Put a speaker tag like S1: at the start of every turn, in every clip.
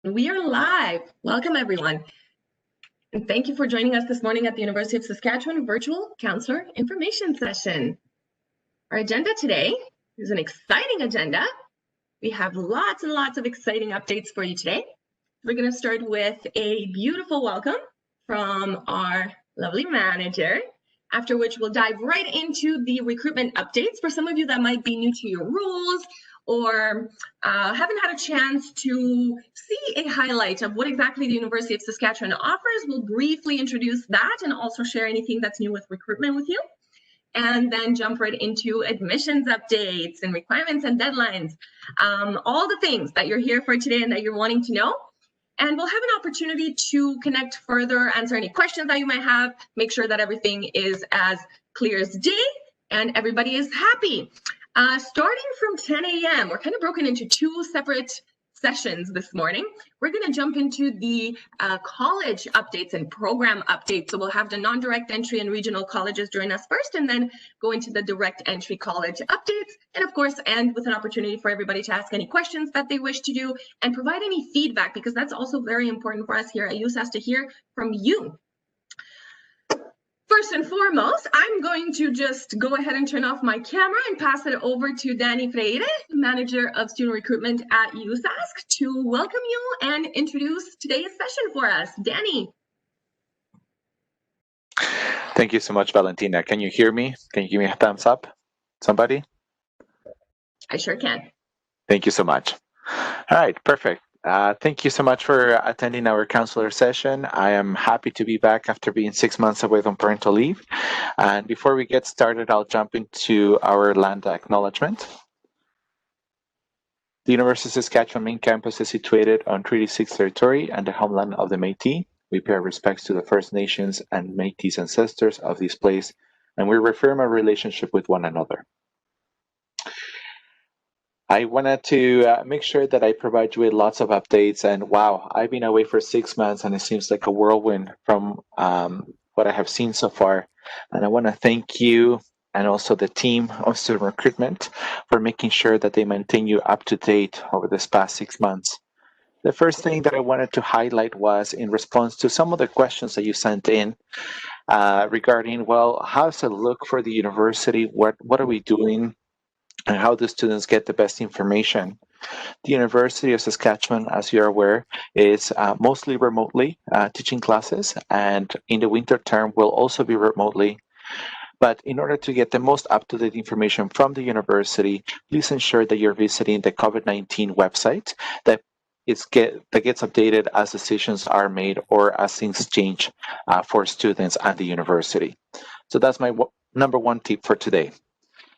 S1: We are live. Welcome, everyone. And thank you for joining us this morning at the University of Saskatchewan Virtual Counselor Information Session. Our agenda today is an exciting agenda. We have lots and lots of exciting updates for you today. We're going to start with a beautiful welcome from our lovely manager, after which we'll dive right into the recruitment updates. For some of you that might be new to your roles or haven't had a chance to see a highlight of what exactly the University of Saskatchewan offers, we'll briefly introduce that and also share anything that's new with recruitment with you. And then jump right into admissions updates and requirements and deadlines, all the things that you're here for today and that you're wanting to know. And we'll have an opportunity to connect further, answer any questions that you might have, make sure that everything is as clear as day and everybody is happy. Starting from 10 a.m., we're kind of broken into two separate sessions this morning. We're going to jump into the college updates and program updates. So we'll have the non-direct entry and regional colleges join us first, and then go into the direct entry college updates. And of course, end with an opportunity for everybody to ask any questions that they wish to do and provide any feedback, because that's also very important for us here at USAS to hear from you. First and foremost, I'm going to just go ahead and turn off my camera and pass it over to Danny Freire, Manager of Student Recruitment at USASC, to welcome you and introduce today's session for us. Danny.
S2: Thank you so much, Valentina. Can you hear me? Can you give me a thumbs up? Somebody?
S1: I sure can.
S2: Thank you so much. All right, perfect. Thank you so much for attending our counselor session. I am happy to be back after being 6 months away on parental leave. And before we get started, I'll jump into our land acknowledgement. The University of Saskatchewan main campus is situated on Treaty 6 territory and the homeland of the Métis. We pay our respects to the First Nations and Métis ancestors of this place, and we reaffirm our relationship with one another. I wanted to make sure that I provide you with lots of updates. And wow, I've been away for 6 months and it seems like a whirlwind from what I have seen so far. And I want to thank you and also the team of Student Recruitment for making sure that they maintain you up to date over this past 6 months. The first thing that I wanted to highlight was in response to some of the questions that you sent in regarding, well, how does it look for the university? What are we doing? And how do students get the best information? The University of Saskatchewan, as you're aware, is mostly remotely teaching classes, and in the winter term will also be remotely. But in order to get the most up-to-date information from the university, please ensure that you're visiting the COVID-19 website that gets updated as decisions are made or as things change for students at the university. So that's my number one tip for today.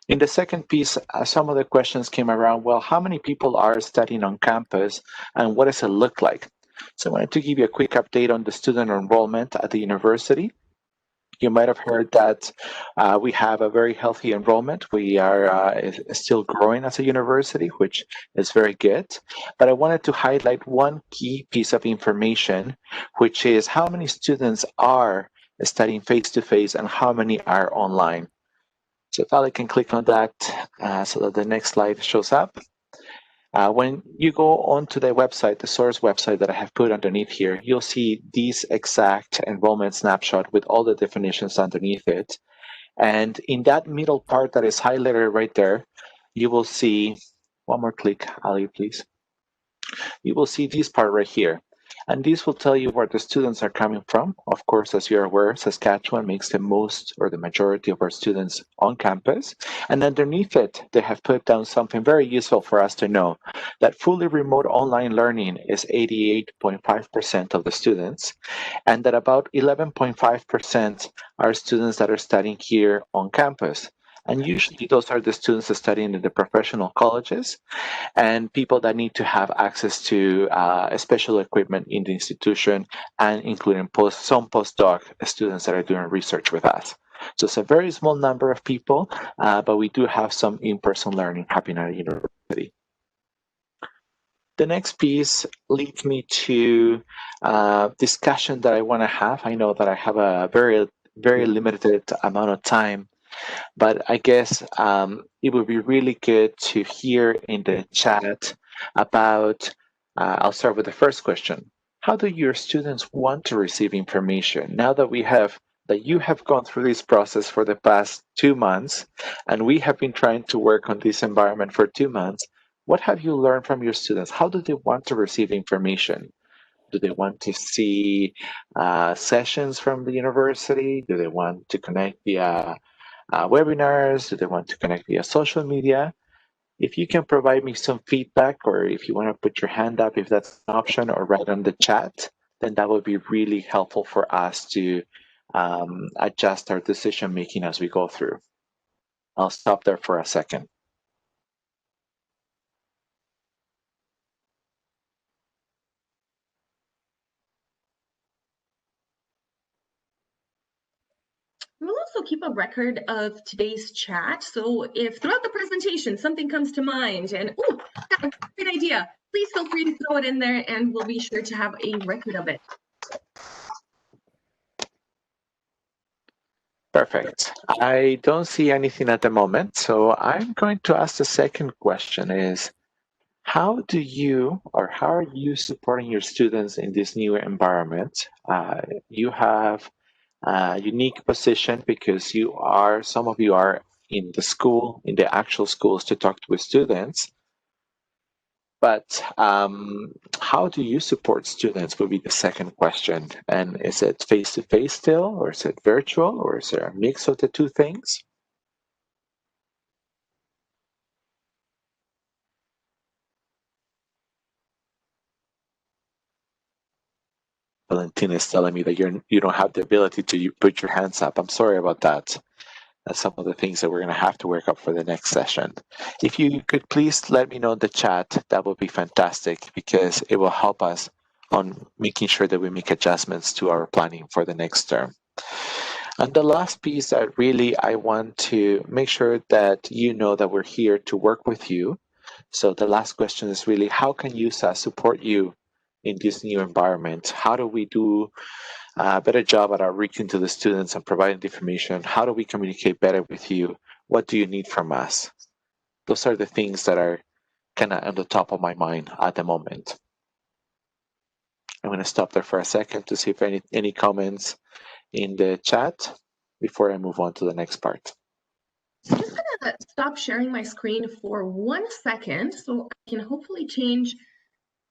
S2: In the second piece, some of the questions came around, well, how many people are studying on campus and what does it look like? So I wanted to give you a quick update on the student enrollment at the university. You might have heard that we have a very healthy enrollment. We are still growing as a university, which is very good. But I wanted to highlight one key piece of information, which is how many students are studying face-to-face and how many are online. So if I can click on that so that the next slide shows up. When you go onto the website, the source website that I have put underneath here, you'll see this exact enrollment snapshot with all the definitions underneath it. And in that middle part that is highlighted right there, you will see, one more click, Ali, please. You will see this part right here. And this will tell you where the students are coming from. Of course, as you're aware, Saskatchewan makes the most or the majority of our students on campus. And underneath it, they have put down something very useful for us to know, that fully remote online learning is 88.5% of the students, and that about 11.5% are students that are studying here on campus. And usually those are the students studying in the professional colleges and people that need to have access to special equipment in the institution, and including some postdoc students that are doing research with us. So it's a very small number of people, but we do have some in-person learning happening at the university. The next piece leads me to discussion that I want to have. I know that I have a very, very limited amount of time, but I guess it would be really good to hear in the chat about I'll start with the first question. How do your students want to receive information now that you have gone through this process for the past 2 months, and we have been trying to work on this environment for 2 months? What have you learned from your students? How do they want to receive information? Do they want to see sessions from the university? Do they want to connect via webinars? Do they want to connect via social media? If you can provide me some feedback, or if you want to put your hand up if that's an option, or write on the chat, then that would be really helpful for us to adjust our decision making as we go through. I'll stop there for a second.
S1: We'll also keep a record of today's chat. So if throughout the presentation something comes to mind and, oh, that's a great idea, please feel free to throw it in there and we'll be sure to have a record of it.
S2: Perfect. I don't see anything at the moment, so I'm going to ask the second question is, how are you supporting your students in this new environment? You have a unique position because some of you are in the actual schools to talk with students. But how do you support students would be the second question. And is it face-to-face still, or is it virtual, or is there a mix of the two things? Valentina is telling me that you don't have the ability to put your hands up. I'm sorry about that. That's some of the things that we're going to have to work up for the next session. If you could please let me know in the chat, that would be fantastic, because it will help us on making sure that we make adjustments to our planning for the next term. And the last piece that really I want to make sure that you know that we're here to work with you. So the last question is really, how can USAS support you in this new environment? How do we do a better job at outreaching to the students and providing the information? How do we communicate better with you? What do you need from us? Those are the things that are kind of on the top of my mind at the moment. I'm going to stop there for a second to see if any comments in the chat before I move on to the next part.
S1: I'm just going to stop sharing my screen for 1 second so I can hopefully change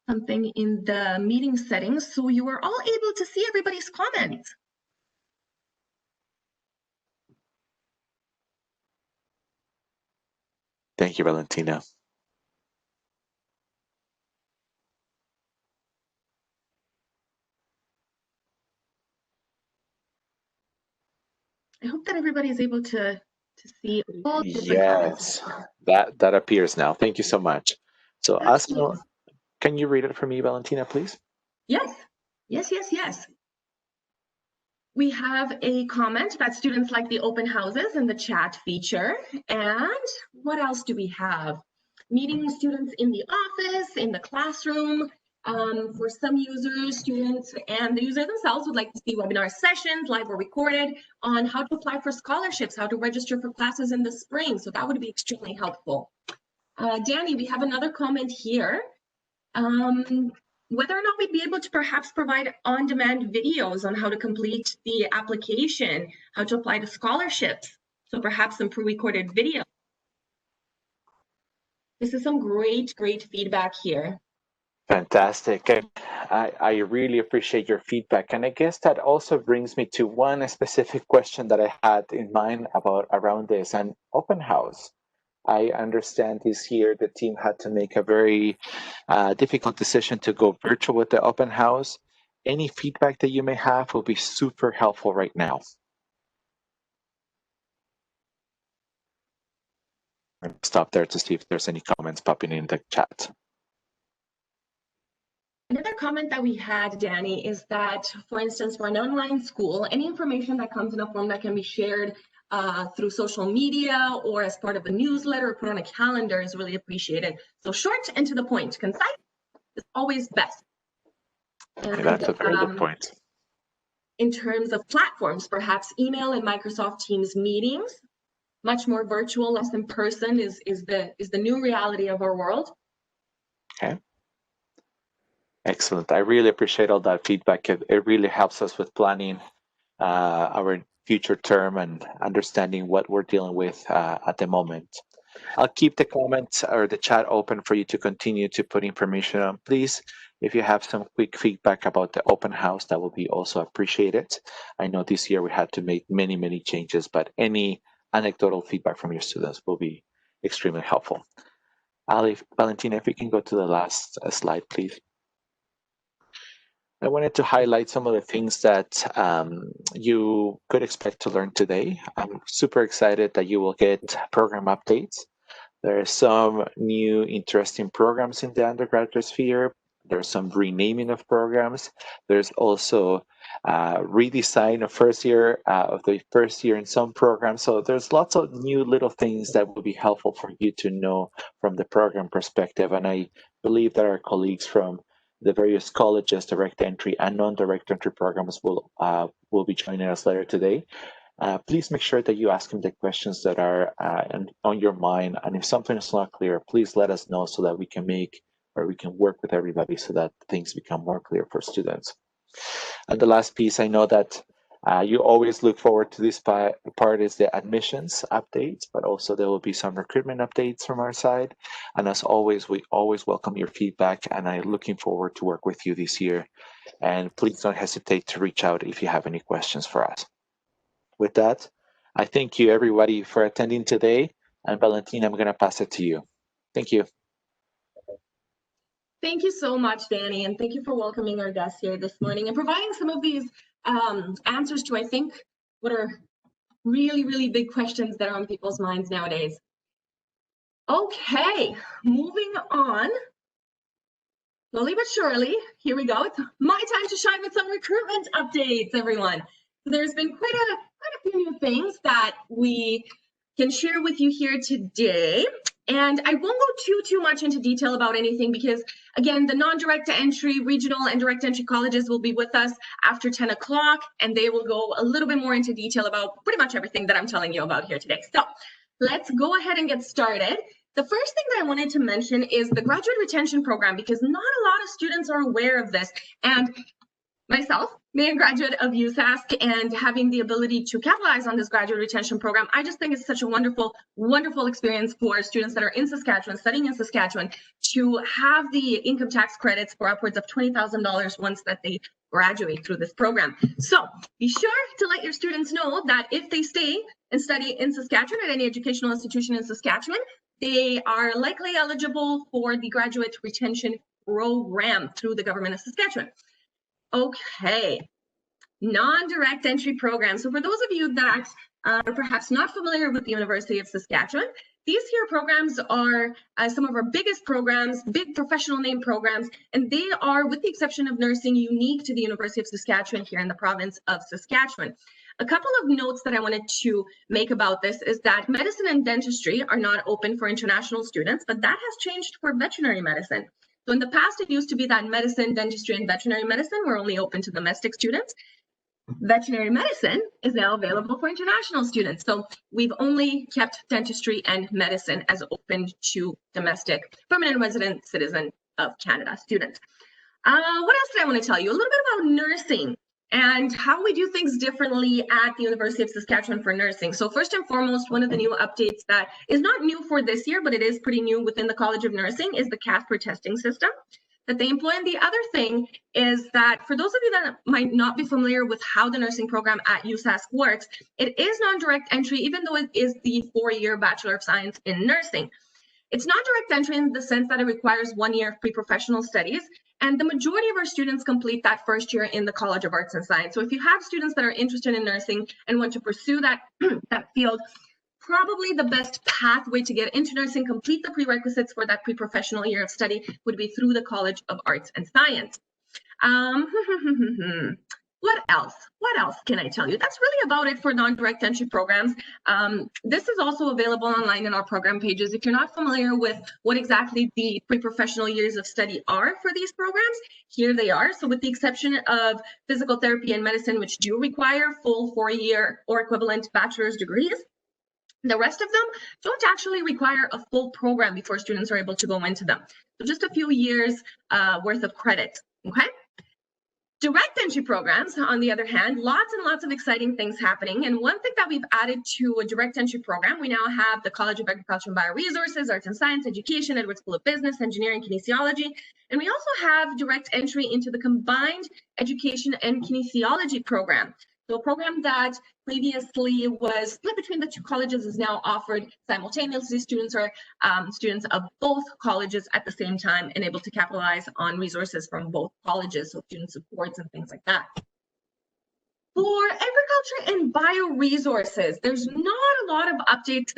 S1: something in the meeting settings so you are all able to see everybody's comments.
S2: Thank you, Valentina.
S1: I hope that everybody is able to see all the different
S2: Yes,
S1: comments.
S2: that appears now. Thank you so much. So
S1: Absolutely.
S2: can you read it for me, Valentina, please?
S1: Yes. We have a comment that students like the open houses and the chat feature. And what else do we have? Meeting students in the office, in the classroom. For some users, students and the user themselves would like to see webinar sessions, live or recorded, on how to apply for scholarships, how to register for classes in the spring. So that would be extremely helpful. Danny, we have another comment here. Whether or not we'd be able to perhaps provide on-demand videos on how to complete the application, how to apply to scholarships. So perhaps some pre-recorded video. This is some great feedback here.
S2: Fantastic. I really appreciate your feedback. And I guess that also brings me to one specific question that I had in mind around this, an open house. I understand this year the team had to make a very difficult decision to go virtual with the open house. Any feedback that you may have will be super helpful right now. I'm going to stop there to see if there's any comments popping in the chat.
S1: Another comment that we had, Danny, is that, for instance, for an online school, any information that comes in a form that can be shared through social media or as part of a newsletter or put on a calendar is really appreciated. So short and to the point, concise is always best.
S2: Okay, that's a very good point.
S1: In terms of platforms, perhaps email and Microsoft Teams meetings, much more virtual, less in person is the new reality of our world.
S2: Okay. Excellent. I really appreciate all that feedback. It really helps us with planning our future term and understanding what we're dealing with at the moment. I'll keep the comments or the chat open for you to continue to put information on. Please, if you have some quick feedback about the open house, that will be also appreciated. I know this year we had to make many, many changes, but any anecdotal feedback from your students will be extremely helpful. Ali, Valentina, if we can go to the last slide, please. I wanted to highlight some of the things that you could expect to learn today. I'm super excited that you will get program updates. There are some new interesting programs in the undergraduate sphere. There's some renaming of programs. There's also redesign of the first year in some programs. So there's lots of new little things that will be helpful for you to know from the program perspective. And I believe that our colleagues from the various colleges, direct entry and non-direct entry programs will be joining us later today. Please make sure that you ask them the questions that are on your mind. And if something is not clear, please let us know so that we can work with everybody so that things become more clear for students. And the last piece, I know that you always look forward to this part is the admissions updates, but also there will be some recruitment updates from our side. And as always, we always welcome your feedback, and I'm looking forward to work with you this year. And please don't hesitate to reach out if you have any questions for us. With that, I thank you everybody for attending today. And Valentina, I'm going to pass it to you. Thank you.
S1: Thank you so much, Danny, and thank you for welcoming our guests here this morning and providing some of these answers to, I think, what are really, really big questions that are on people's minds nowadays. Okay, moving on. Slowly but surely, here we go. It's my time to shine with some recruitment updates, everyone. There's been quite a few new things that we can share with you here today. And I won't go too much into detail about anything because, again, the non-direct entry, regional and direct entry colleges will be with us after 10 o'clock, and they will go a little bit more into detail about pretty much everything that I'm telling you about here today. So let's go ahead and get started. The first thing that I wanted to mention is the graduate retention program, because not a lot of students are aware of this. And myself, being a graduate of USask and having the ability to capitalize on this graduate retention program, I just think it's such a wonderful, wonderful experience for students that are in Saskatchewan, studying in Saskatchewan, to have the income tax credits for upwards of $20,000 once that they graduate through this program. So be sure to let your students know that if they stay and study in Saskatchewan at any educational institution in Saskatchewan, they are likely eligible for the graduate retention program through the government of Saskatchewan. Okay, non-direct entry program. So for those of you that are perhaps not familiar with the University of Saskatchewan, these here programs are some of our biggest programs, big professional name programs, and they are, with the exception of nursing, unique to the University of Saskatchewan here in the province of Saskatchewan. A couple of notes that I wanted to make about this is that medicine and dentistry are not open for international students, but that has changed for veterinary medicine. So in the past, it used to be that medicine, dentistry, and veterinary medicine were only open to domestic students. Veterinary medicine is now available for international students. So we've only kept dentistry and medicine as open to domestic permanent resident citizen of Canada students. What else did I want to tell you? A little bit about nursing and how we do things differently at the University of Saskatchewan for nursing. So first and foremost, one of the new updates that is not new for this year, but it is pretty new within the College of Nursing, is the CASPER testing system that they employ. And the other thing is that for those of you that might not be familiar with how the nursing program at USask works, it is non-direct entry, even though it is the 4-year Bachelor of Science in Nursing. It's not direct entry in the sense that it requires 1 year of pre-professional studies, and the majority of our students complete that first year in the College of Arts and Science. So if you have students that are interested in nursing and want to pursue that, that field, probably the best pathway to get into nursing, complete the prerequisites for that pre-professional year of study, would be through the College of Arts and Science. What else? What else can I tell you? That's really about it for non-direct entry programs. This is also available online in our program pages. If you're not familiar with what exactly the pre-professional years of study are for these programs, here they are. So with the exception of physical therapy and medicine, which do require full 4-year or equivalent bachelor's degrees, The rest of them don't actually require a full program before students are able to go into them. So just a few years worth of credit, okay? Direct entry programs, on the other hand, lots and lots of exciting things happening. And one thing that we've added to a direct entry program, we now have the College of Agriculture and Bioresources, Arts and Science, Education, Edwards School of Business, Engineering, Kinesiology. And we also have direct entry into the Combined Education and Kinesiology program. So a program that previously was split between the two colleges is now offered simultaneously. Students are students of both colleges at the same time and able to capitalize on resources from both colleges, so student supports and things like that. For agriculture and bioresources, there's not a lot of updates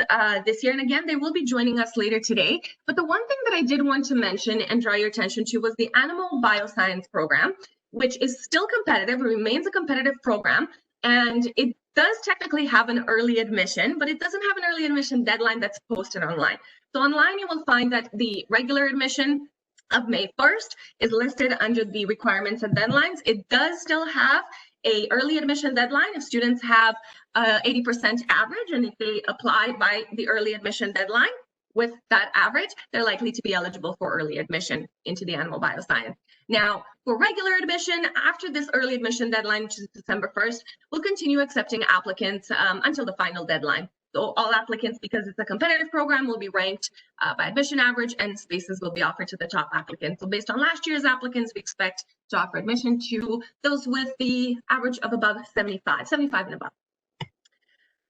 S1: this year. And again, they will be joining us later today. But the one thing that I did want to mention and draw your attention to was the animal bioscience program, which is still competitive, remains a competitive program, and it does technically have an early admission, but it doesn't have an early admission deadline that's posted online. So online, you will find that the regular admission of May 1st is listed under the requirements and deadlines. It does still have an early admission deadline if students have 80% average, and if they apply by the early admission deadline with that average, they're likely to be eligible for early admission into the animal bioscience. Now, for regular admission, after this early admission deadline, which is December 1st, we'll continue accepting applicants until the final deadline. So all applicants, because it's a competitive program, will be ranked by admission average, and spaces will be offered to the top applicants. So based on last year's applicants, we expect to offer admission to those with the average of above 75 and above.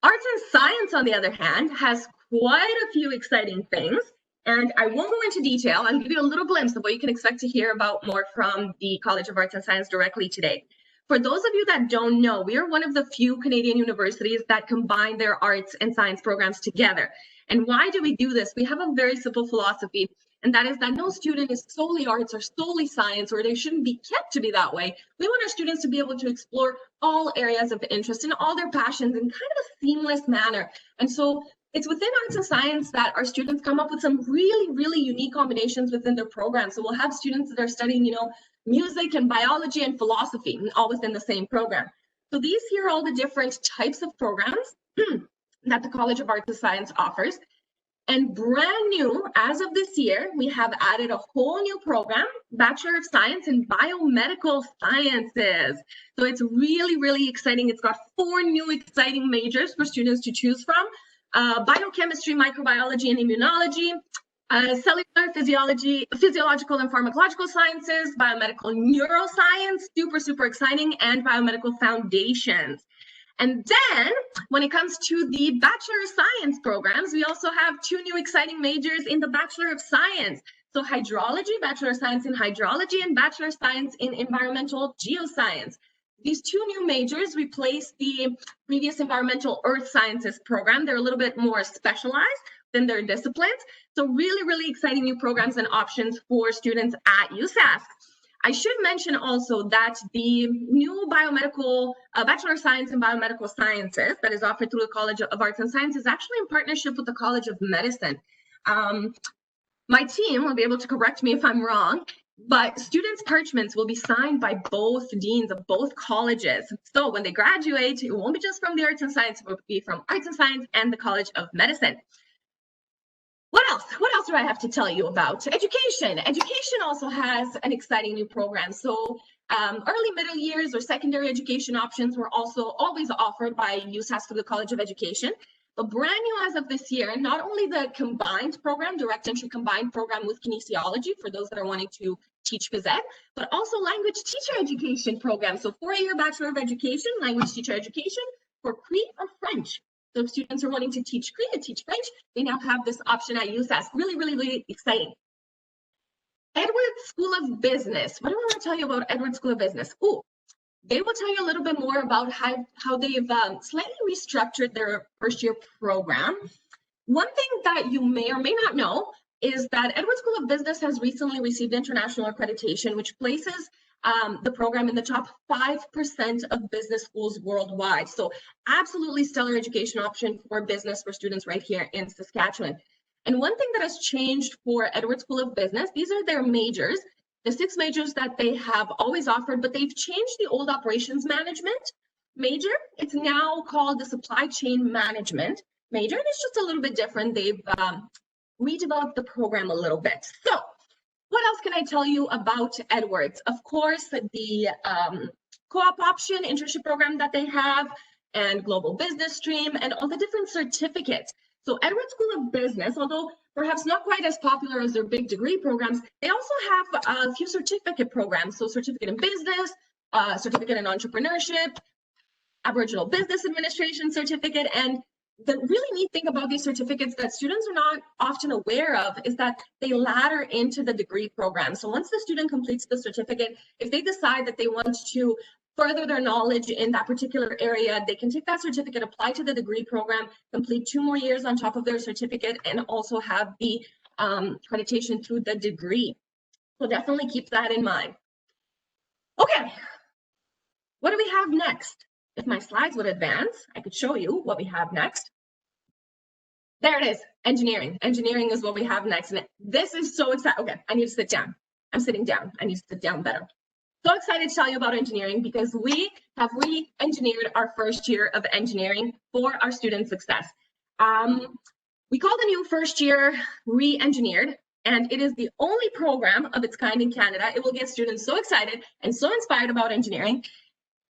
S1: Arts and science, on the other hand, has quite a few exciting things. And I won't go into detail. I'll give you a little glimpse of what you can expect to hear about more from the College of Arts and Science directly today. For those of you that don't know, we are one of the few Canadian universities that combine their arts and science programs together. And why do we do this? We have a very simple philosophy, and that is that no student is solely arts or solely science, or they shouldn't be kept to be that way. We want our students to be able to explore all areas of interest and all their passions in kind of a seamless manner. And so it's within arts and science that our students come up with some really, really unique combinations within their program. So we'll have students that are studying, music and biology and philosophy, all within the same program. So these here are all the different types of programs that the College of Arts and Science offers. And brand new, as of this year, we have added a whole new program, Bachelor of Science in Biomedical Sciences. So it's really, really exciting. It's got 4 new exciting majors for students to choose from. Biochemistry, microbiology, and immunology, cellular physiology, physiological and pharmacological sciences, biomedical neuroscience, super exciting, and biomedical foundations. And then when it comes to the Bachelor of Science programs, we also have 2 new exciting majors in the Bachelor of Science. So hydrology, Bachelor of Science in hydrology, and Bachelor of Science in environmental geoscience. These 2 new majors replace the previous environmental earth sciences program. They're a little bit more specialized than their disciplines. So really, really exciting new programs and options for students at USask. I should mention also that the new biomedical Bachelor of Science in Biomedical Sciences that is offered through the College of Arts and Science is actually in partnership with the College of Medicine. My team will be able to correct me if I'm wrong, but students' parchments will be signed by both deans of both colleges. So when they graduate, it won't be just from the Arts and Science, it will be from Arts and Science and the College of Medicine. What else? What else do I have to tell you about? Education. Education also has an exciting new program. So early middle years or secondary education options were also always offered by USask through the College of Education. But brand new as of this year, not only the combined program, direct entry combined program with kinesiology for those that are wanting to teach phys ed, but also language teacher education program. So 4-year Bachelor of Education, language teacher education for Cree or French. So if students are wanting to teach Cree and teach French, they now have this option at USask. Really, really, really exciting. Edwards School of Business. What do I want to tell you about Edwards School of Business? They will tell you a little bit more about how they've slightly restructured their first-year program. One thing that you may or may not know is that Edwards School of Business has recently received international accreditation, which places the program in the top 5% of business schools worldwide. So absolutely stellar education option for business for students right here in Saskatchewan. And one thing that has changed for Edwards School of Business, these are their majors, the 6 majors that they have always offered, but they've changed the old operations management major. It's now called the supply chain management. major, and it's just a little bit different. They've redeveloped the program a little bit. So what else can I tell you about Edwards? Of course, the co-op option internship program that they have, and global business stream, and all the different certificates. So Edwards School of Business, although perhaps not quite as popular as their big degree programs, they also have a few certificate programs. So certificate in business, certificate in entrepreneurship, Aboriginal Business Administration certificate. And the really neat thing about these certificates that students are not often aware of is that they ladder into the degree program. So once the student completes the certificate, if they decide that they want to further their knowledge in that particular area, they can take that certificate, apply to the degree program, complete 2 more years on top of their certificate, and also have the accreditation through the degree. So definitely keep that in mind. Okay, what do we have next? If my slides would advance, I could show you what we have next. There it is, engineering. Engineering is what we have next. And this is so exciting. Okay, I need to sit down. I'm sitting down. I need to sit down better. So excited to tell you about engineering because we have re-engineered our first year of engineering for our student success. We call the new first year re-engineered, and it is the only program of its kind in Canada. It will get students so excited and so inspired about engineering.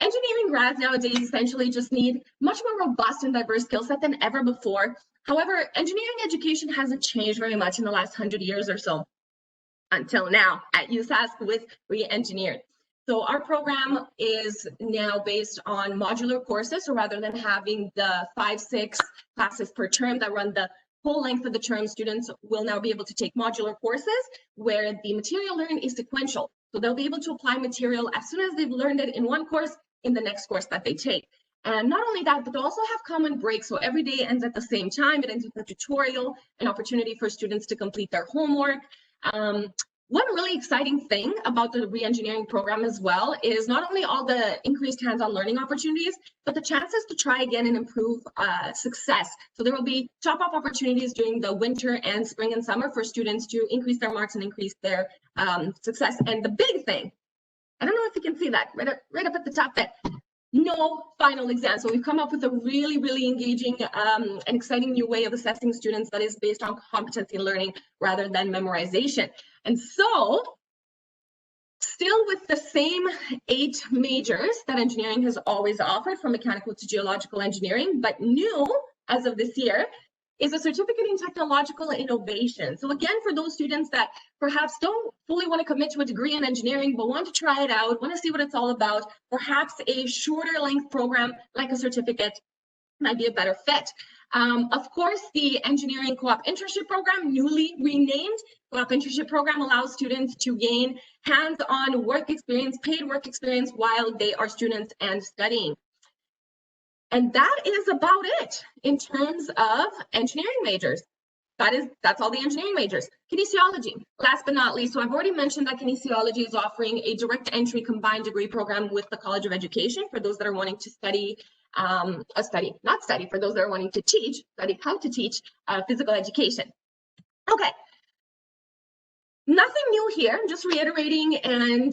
S1: Engineering grads nowadays essentially just need much more robust and diverse skill set than ever before. However, engineering education hasn't changed very much in the last 100 years or so until now at USask with re-engineered. So our program is now based on modular courses, so rather than having the 5-6 classes per term that run the whole length of the term, students will now be able to take modular courses where the material learned is sequential. So they'll be able to apply material as soon as they've learned it in one course in the next course that they take. And not only that, but they'll also have common breaks. So every day ends at the same time. It ends with a tutorial, an opportunity for students to complete their homework. One really exciting thing about the re-engineering program as well is not only all the increased hands-on learning opportunities, but the chances to try again and improve success. So there will be top-up opportunities during the winter and spring and summer for students to increase their marks and increase their success. And the big thing, I don't know if you can see that right up at the top there, no final exam. So we've come up with a really, really engaging and exciting new way of assessing students that is based on competency learning rather than memorization. And so, still with the same 8 majors that engineering has always offered, from mechanical to geological engineering, but new as of this year is a certificate in technological innovation. So again, for those students that perhaps don't fully want to commit to a degree in engineering, but want to try it out, want to see what it's all about, perhaps a shorter length program like a certificate might be a better fit. Of course, the engineering co-op internship program, newly renamed co-op internship program, allows students to gain hands-on work experience, paid work experience while they are students and studying. And that is about it in terms of engineering majors. That's all the engineering majors. Kinesiology, last but not least. So I've already mentioned that kinesiology is offering a direct entry combined degree program with the College of Education for those that are wanting to study, for those that are wanting to study how to teach physical education. Okay. Nothing new here, I'm just reiterating and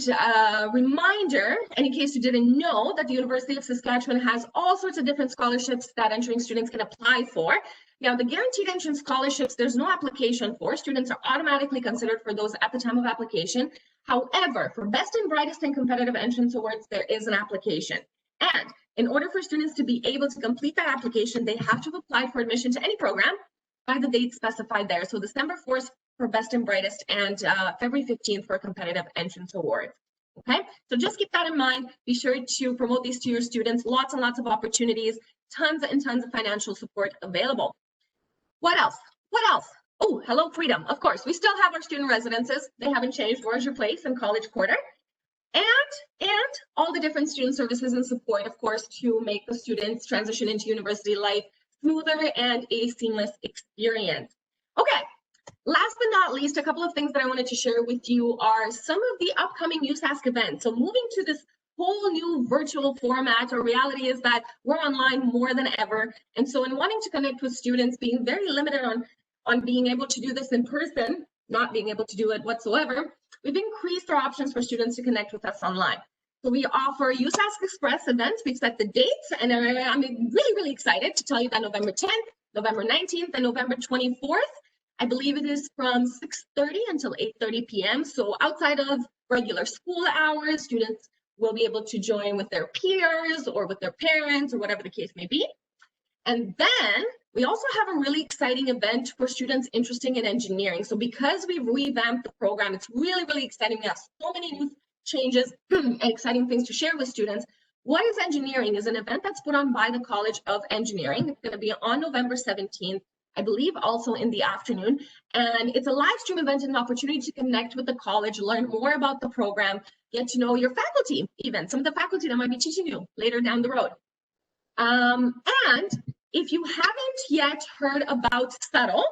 S1: reminder, and in case you didn't know, that the University of Saskatchewan has all sorts of different scholarships that entering students can apply for. Now, the guaranteed entrance scholarships, there's no application for. Students are automatically considered for those at the time of application. However, for best and brightest and competitive entrance awards, there is an application. And in order for students to be able to complete that application, they have to have applied for admission to any program by the date specified there. So December 4th for best and brightest, and February 15th for competitive entrance awards. Okay, so just keep that in mind. Be sure to promote these to your students. Lots and lots of opportunities, tons and tons of financial support available. What else? What else? Oh, Hello Freedom. Of course, we still have our student residences. They haven't changed. Warrior Place and College Quarter. And all the different student services and support, of course, to make the students transition into university life smoother and a seamless experience. Okay. Last but not least, a couple of things that I wanted to share with you are some of the upcoming USask events. So moving to this whole new virtual format, our reality is that we're online more than ever. And so in wanting to connect with students, being very limited on being able to do this in person, not being able to do it whatsoever, we've increased our options for students to connect with us online. So we offer USask Express events. We've set the dates, and I'm really, really excited to tell you that November 10th, November 19th and November 24th. I believe it is from 6:30 until 8:30 p.m. So outside of regular school hours, students will be able to join with their peers or with their parents or whatever the case may be. And then we also have a really exciting event for students interested in engineering. So because we've revamped the program, it's really, really exciting. We have so many new changes and exciting things to share with students. What is Engineering is an event that's put on by the College of Engineering. It's going to be on November 17th, I believe also in the afternoon. And it's a live stream event and an opportunity to connect with the college, learn more about the program, get to know your faculty, even some of the faculty that might be teaching you later down the road. And if you haven't yet heard about Settle,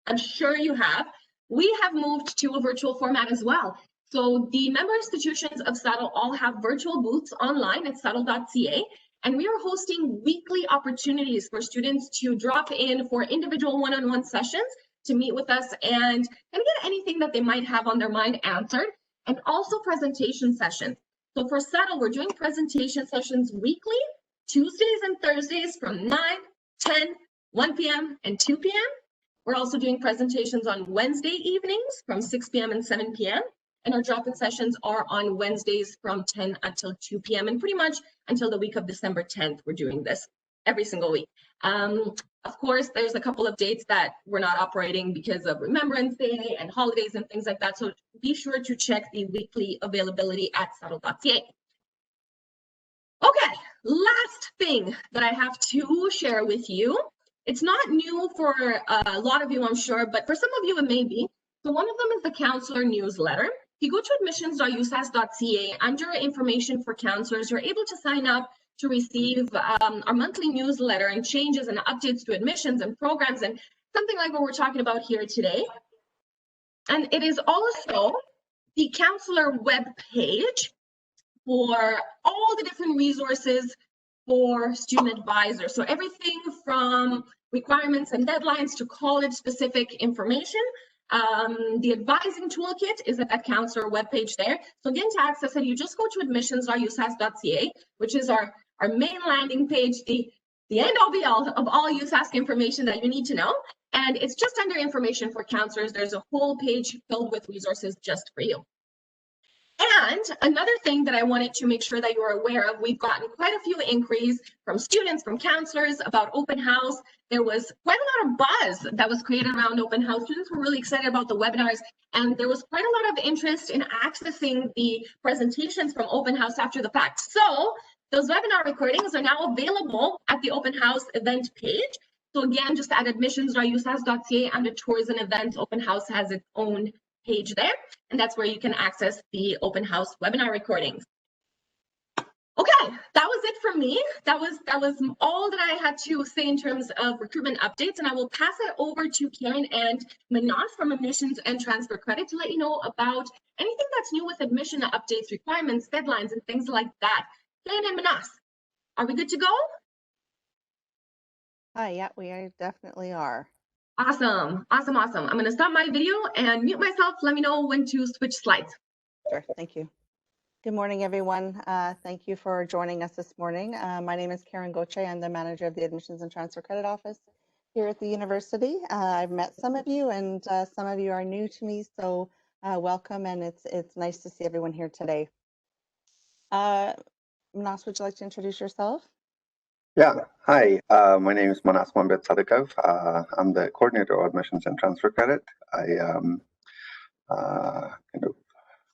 S1: I'm sure you have, we have moved to a virtual format as well. So the member institutions of Settle all have virtual booths online at settle.ca, and we are hosting weekly opportunities for students to drop in for individual one-on-one sessions to meet with us and get anything that they might have on their mind answered, and also presentation sessions. So for Settle, we're doing presentation sessions weekly, Tuesdays and Thursdays from 9, 10, 1 p.m. and 2 p.m. We're also doing presentations on Wednesday evenings from 6 p.m. and 7 p.m. And our drop-in sessions are on Wednesdays from 10 until 2 p.m. And pretty much until the week of December 10th, we're doing this every single week. Of course, there's a couple of dates that we're not operating because of Remembrance Day and holidays and things like that. So be sure to check the weekly availability at settle.ca. Okay, last thing that I have to share with you. It's not new for a lot of you, I'm sure, but for some of you it may be. So one of them is the counselor newsletter. If you go to admissions.usas.ca, under information for counselors, you're able to sign up to receive our monthly newsletter and changes and updates to admissions and programs and something like what we're talking about here today. And it is also the counselor web page for all the different resources for student advisors. So everything from requirements and deadlines to college-specific information. The advising toolkit is at that counselor webpage there. So again, to access it, you just go to admissions.usas.ca, which is our main landing page, the end all be all of all USASC information that you need to know. And it's just under information for counselors. There's a whole page filled with resources just for you. And another thing that I wanted to make sure that you are aware of, we've gotten quite a few inquiries from students, from counselors about open house. There was quite a lot of buzz that was created around open house. Students were really excited about the webinars, and there was quite a lot of interest in accessing the presentations from open house after the fact. So those webinar recordings are now available at the open house event page. So again, just at admissions.usas.ca under tours and events, open house has its own page there, and that's where you can access the open house webinar recordings. Okay, that was it from me. That was all that I had to say in terms of recruitment updates, and I will pass it over to Karen and Manas from Admissions and Transfer Credit to let you know about anything that's new with admission updates, requirements, deadlines, and things like that. Karen and Manas, are we good to go?
S3: Hi, yeah, we definitely are.
S1: Awesome, awesome, awesome. I'm going to stop my video and mute myself. Let me know when to switch slides.
S3: Sure, thank you. Good morning, everyone. Thank you for joining us this morning. My name is Karen Goche. I'm the manager of the Admissions and Transfer Credit Office here at the university. I've met some of you, and some of you are new to me, so welcome, and it's nice to see everyone here today. Manas, would you like to introduce yourself?
S4: Yeah, hi, my name is Manas Mambet Sadikov. I'm the coordinator of Admissions and Transfer Credit. I kind of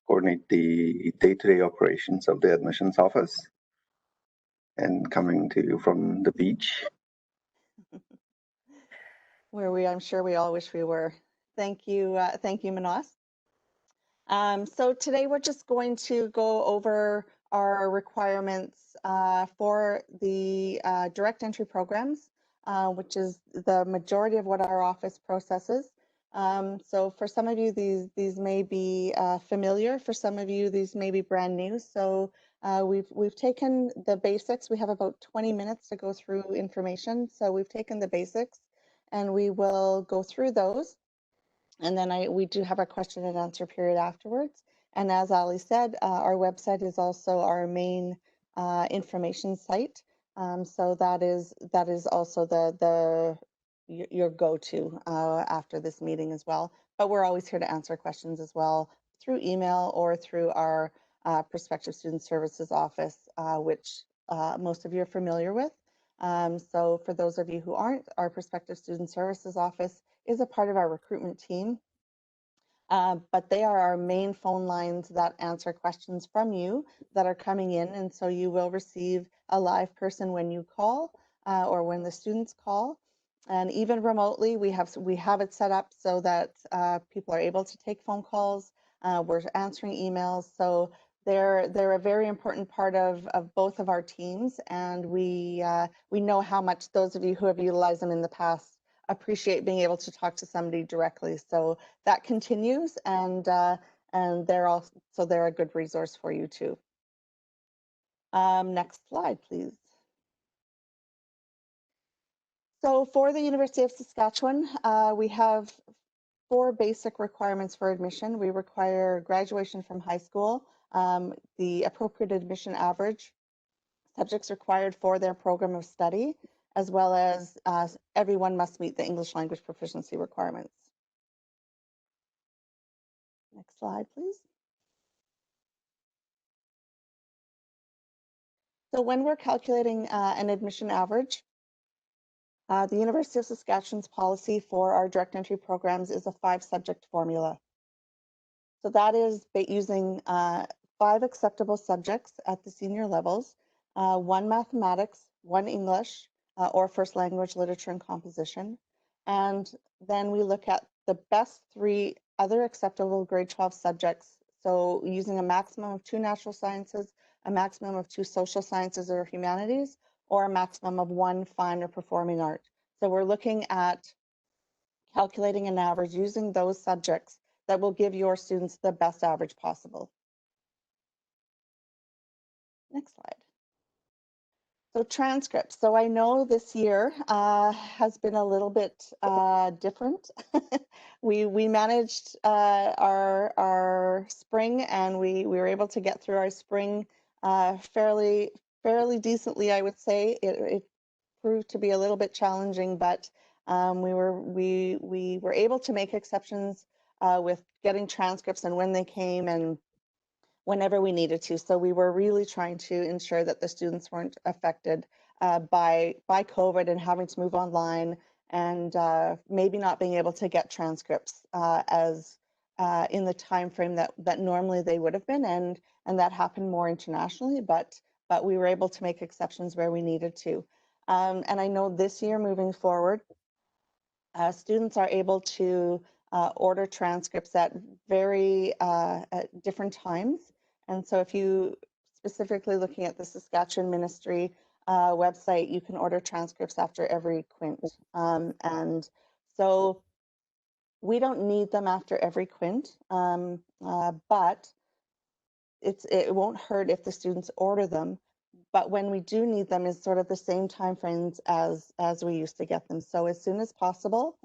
S4: coordinate the day-to-day operations of the admissions office, and coming to you from the beach.
S3: Where I'm sure we all wish we were. Thank you, Manas. So today we're just going to go over our requirements for the direct entry programs, which is the majority of what our office processes. So for some of you, these may be familiar. For some of you, these may be brand new. So we've taken the basics. We have about 20 minutes to go through information. So we've taken the basics, and we will go through those. And then we do have our question and answer period afterwards. And as Ali said, our website is also our main information site. So that is also the your go-to after this meeting as well. But we're always here to answer questions as well through email or through our Prospective Student Services office, which most of you are familiar with. So for those of you who aren't, our Prospective Student Services office is a part of our recruitment team. But they are our main phone lines that answer questions from you that are coming in. And so you will receive a live person when you call or when the students call. And even remotely, we have it set up so that people are able to take phone calls. We're answering emails. So they're a very important part of both of our teams. And we know how much those of you who have utilized them in the past appreciate being able to talk to somebody directly. So that continues, and they're a good resource for you too. Next slide, please. So for the University of Saskatchewan, we have 4 basic requirements for admission. We require graduation from high school, the appropriate admission average, subjects required for their program of study, as well as everyone must meet the English language proficiency requirements. Next slide, please. So when we're calculating an admission average, the University of Saskatchewan's policy for our direct entry programs is a 5-subject formula. So that is using 5 acceptable subjects at the senior levels, 1 mathematics, 1 English, or first language, literature, and composition. And then we look at the best 3 other acceptable grade 12 subjects. So using a maximum of 2 natural sciences, a maximum of 2 social sciences or humanities, or a maximum of 1 fine or performing art. So we're looking at calculating an average using those subjects that will give your students the best average possible. Next slide. So transcripts. So I know this year has been a little bit different. we managed our spring, and we were able to get through our spring fairly decently, I would say. It proved to be a little bit challenging, but we were able to make exceptions with getting transcripts and when they came and whenever we needed to. So we were really trying to ensure that the students weren't affected by COVID and having to move online and maybe not being able to get transcripts as in the time frame that normally they would have been, and that happened more internationally, but we were able to make exceptions where we needed to. And I know this year moving forward, students are able to order transcripts at very at different times. And so if you specifically looking at the Saskatchewan Ministry website, you can order transcripts after every quint. And so we don't need them after every quint, but it won't hurt if the students order them. But when we do need them is sort of the same time frames as we used to get them. So as soon as possible,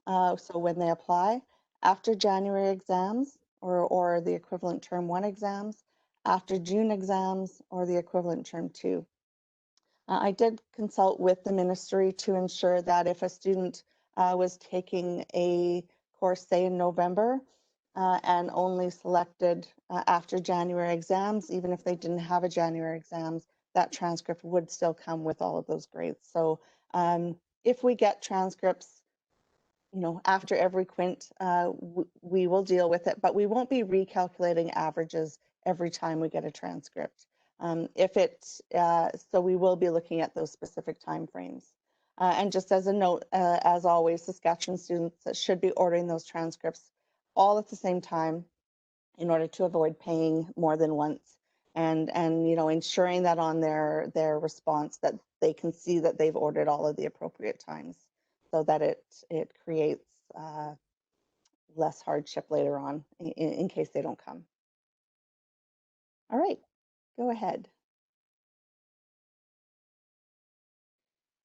S3: so when they apply, after January exams or the equivalent term 1 exams, after June exams or the equivalent term 2. I did consult with the ministry to ensure that if a student was taking a course, say in November, and only selected after January exams, even if they didn't have a January exams, that transcript would still come with all of those grades. So if we get transcripts, after every quint, we will deal with it, but we won't be recalculating averages every time we get a transcript. So we will be looking at those specific timeframes. And just as a note, as always, Saskatchewan students should be ordering those transcripts all at the same time in order to avoid paying more than once, and ensuring that on their response that they can see that they've ordered all of the appropriate times, so that it creates less hardship later on in case they don't come. All right, go ahead.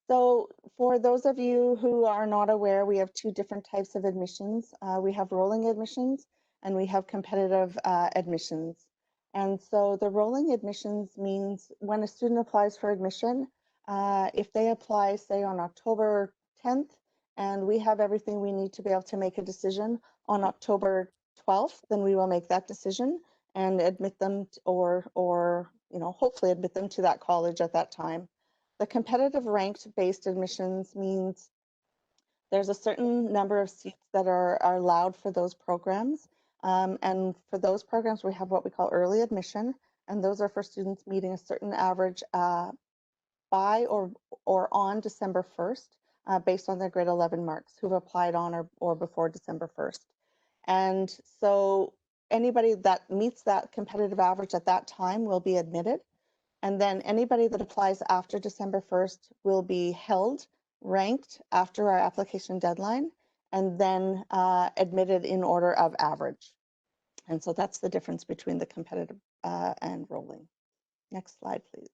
S3: So for those of you who are not aware, we have 2 different types of admissions. We have rolling admissions and we have competitive admissions. And so the rolling admissions means when a student applies for admission, if they apply, say on October 10th and we have everything we need to be able to make a decision on October 12th, then we will make that decision and admit them or hopefully admit them to that college at that time. The competitive ranked based admissions means there's a certain number of seats that are allowed for those programs. And for those programs, we have what we call early admission, and those are for students meeting a certain average by or on December 1st, based on their grade 11 marks who've applied on or before December 1st. And so anybody that meets that competitive average at that time will be admitted. And then anybody that applies after December 1st will be held, ranked after our application deadline, and then admitted in order of average. And so that's the difference between the competitive and rolling. Next slide, please.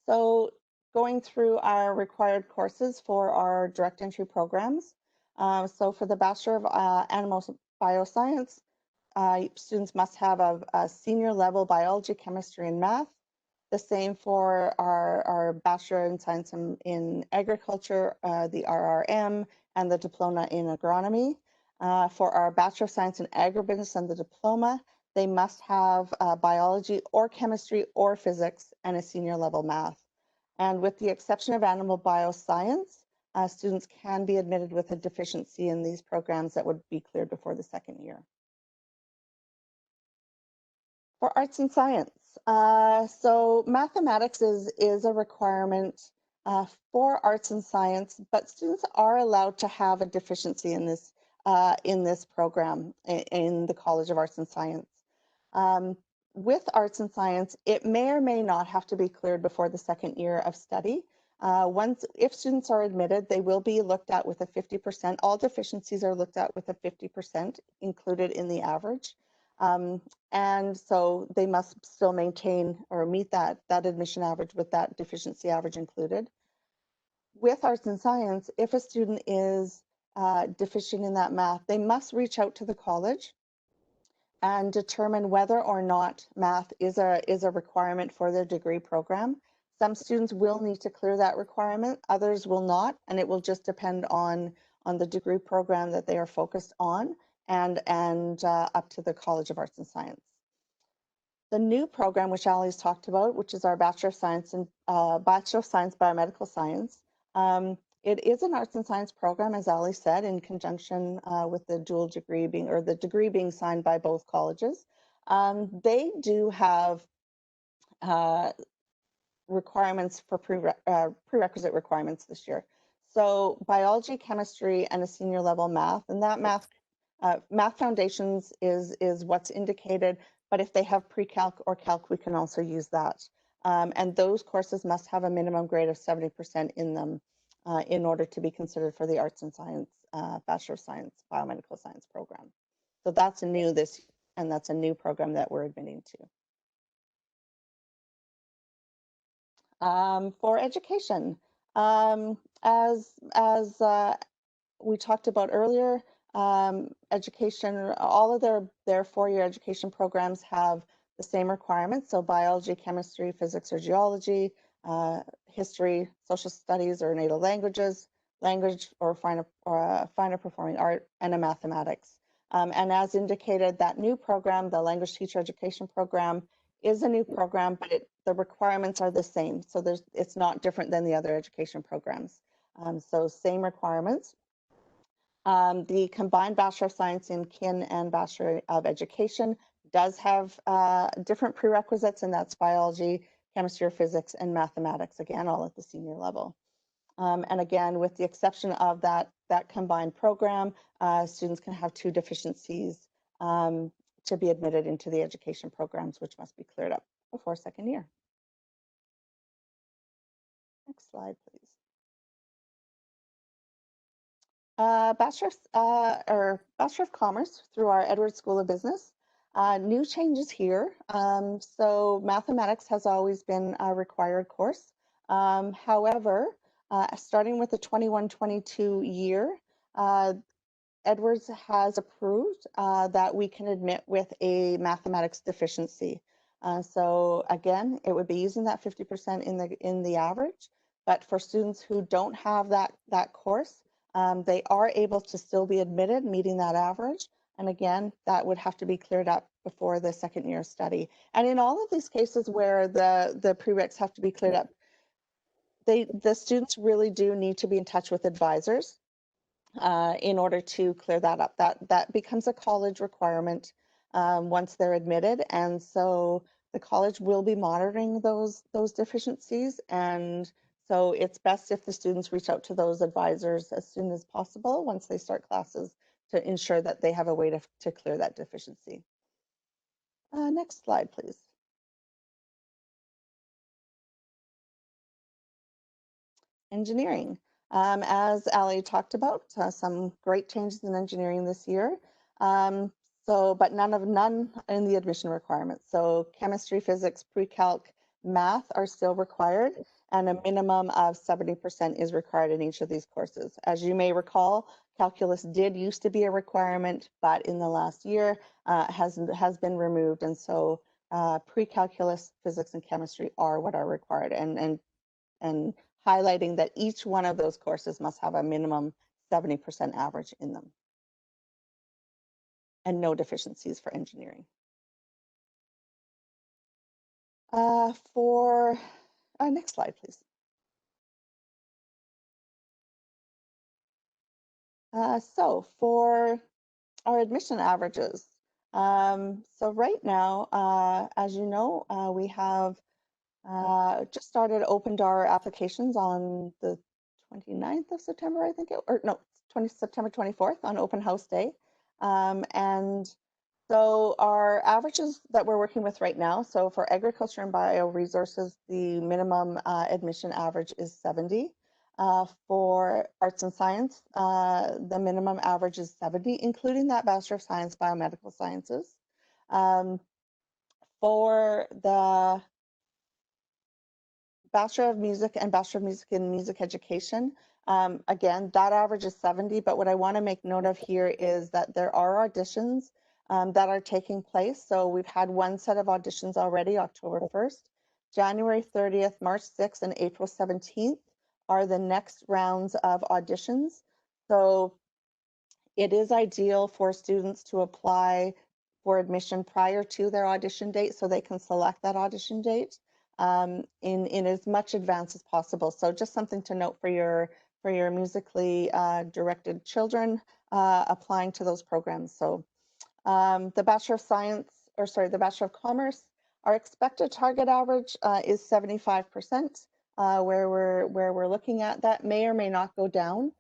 S3: So going through our required courses for our direct entry programs. So for the Bachelor of Animal Bioscience, students must have a senior level biology, chemistry, and math. The same for our Bachelor in Science in Agriculture, the RRM, and the Diploma in Agronomy. For our Bachelor of Science in Agribusiness and the Diploma, they must have biology or chemistry or physics and a senior level math. And with the exception of animal bioscience, students can be admitted with a deficiency in these programs that would be cleared before the second year. For arts and science, so mathematics is a requirement for arts and science, but students are allowed to have a deficiency in this program in the College of Arts and Science. With arts and science, it may or may not have to be cleared before the second year of study. If students are admitted, they will be looked at with a 50%. All deficiencies are looked at with a 50% included in the average. And so they must still maintain or meet that admission average with that deficiency average included. With arts and science, if a student is deficient in that math, they must reach out to the college and determine whether or not math is a requirement for their degree program. Some students will need to clear that requirement, others will not, and it will just depend on the degree program that they are focused on and up to the College of Arts and Science. The new program, which Ali's talked about, which is our Bachelor of Science and Bachelor of Science Biomedical Science, it is an arts and science program, as Ali said, in conjunction with the dual degree being, or the degree being signed by both colleges. They do have requirements for prerequisite requirements this year. So biology, chemistry, and a senior level math, and that math foundations is what's indicated, but if they have pre-calc or calc, we can also use that. And those courses must have a minimum grade of 70% in them in order to be considered for the Arts and Science Bachelor of Science Biomedical Science program. So that's new this year, and that's a new program that we're admitting to. For education, as we talked about earlier, education, all of their four-year education programs have the same requirements. So biology, chemistry, physics or geology, history, social studies or native languages, language or finer performing art, and a mathematics. And as indicated, that new program, the language teacher education program, is a new program, but the requirements are the same. So it's not different than the other education programs. So same requirements. The combined Bachelor of Science in Kin and Bachelor of Education does have different prerequisites, and that's biology, chemistry or physics, and mathematics, again, all at the senior level. And again, with the exception of that combined program, students can have two deficiencies to be admitted into the education programs, which must be cleared up before second year. Next slide, please. Bachelor of Commerce through our Edwards School of Business. New changes here. So mathematics has always been a required course. However, starting with the 21-22 year, Edwards has approved that we can admit with a mathematics deficiency. So again, it would be using that 50% in the average, but for students who don't have that course, they are able to still be admitted, meeting that average. And again, that would have to be cleared up before the second year study. And in all of these cases where the prereqs have to be cleared up, the students really do need to be in touch with advisors in order to clear that up. That becomes a college requirement once they're admitted, and so the college will be monitoring those deficiencies. And so it's best if the students reach out to those advisors as soon as possible once they start classes to ensure that they have a way to clear that deficiency. Next slide, please. Engineering. As Ali talked about, some great changes in engineering this year. But none in the admission requirements. So chemistry, physics, pre-calc, math are still required, and a minimum of 70% is required in each of these courses. As you may recall, calculus did used to be a requirement, but in the last year has been removed, and so pre-calculus, physics, and chemistry are what are required, and highlighting that each one of those courses must have a minimum 70% average in them, and no deficiencies for engineering. Next slide, please. So for our admission averages, so right now, as you know, we have just started open door applications on the 29th of September, I think, September 24th on open house day. And so our averages that we're working with right now, so for agriculture and bioresources, the minimum admission average is 70. For arts and science, the minimum average is 70, including that Bachelor of Science, Biomedical Sciences. For the Bachelor of Music and Bachelor of Music in Music Education, again, that average is 70, but what I want to make note of here is that there are auditions that are taking place. So we've had one set of auditions already, October 1st. January 30th, March 6th, and April 17th are the next rounds of auditions. So it is ideal for students to apply for admission prior to their audition date so they can select that audition date in as much advance as possible. So just something to note for your musically directed children applying to those programs. So the Bachelor of Science, or sorry, the Bachelor of Commerce, our expected target average is 75%, where we're looking at. That may or may not go down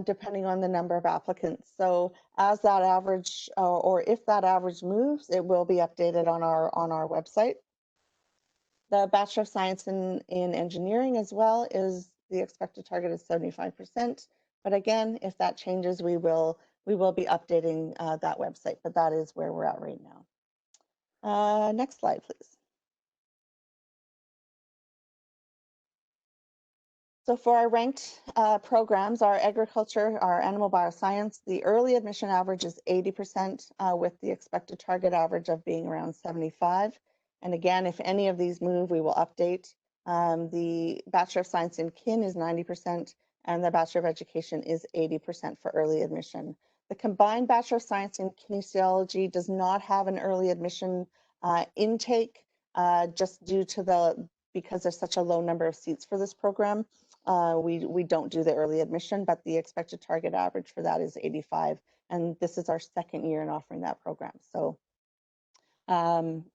S3: depending on the number of applicants. So as that average, or if that average moves, it will be updated on our website. The Bachelor of Science in Engineering as well is the expected target is 75%. But again, if that changes, we will be updating that website, but that is where we're at right now. Next slide, please. So for our ranked programs, our agriculture, our animal bioscience, the early admission average is 80% with the expected target average of being around 75. And again, if any of these move, we will update. The Bachelor of Science in Kin is 90%, and the Bachelor of Education is 80% for early admission. The combined Bachelor of Science in Kinesiology does not have an early admission intake just due to because there's such a low number of seats for this program. We don't do the early admission, but the expected target average for that is 85. And this is our second year in offering that program. So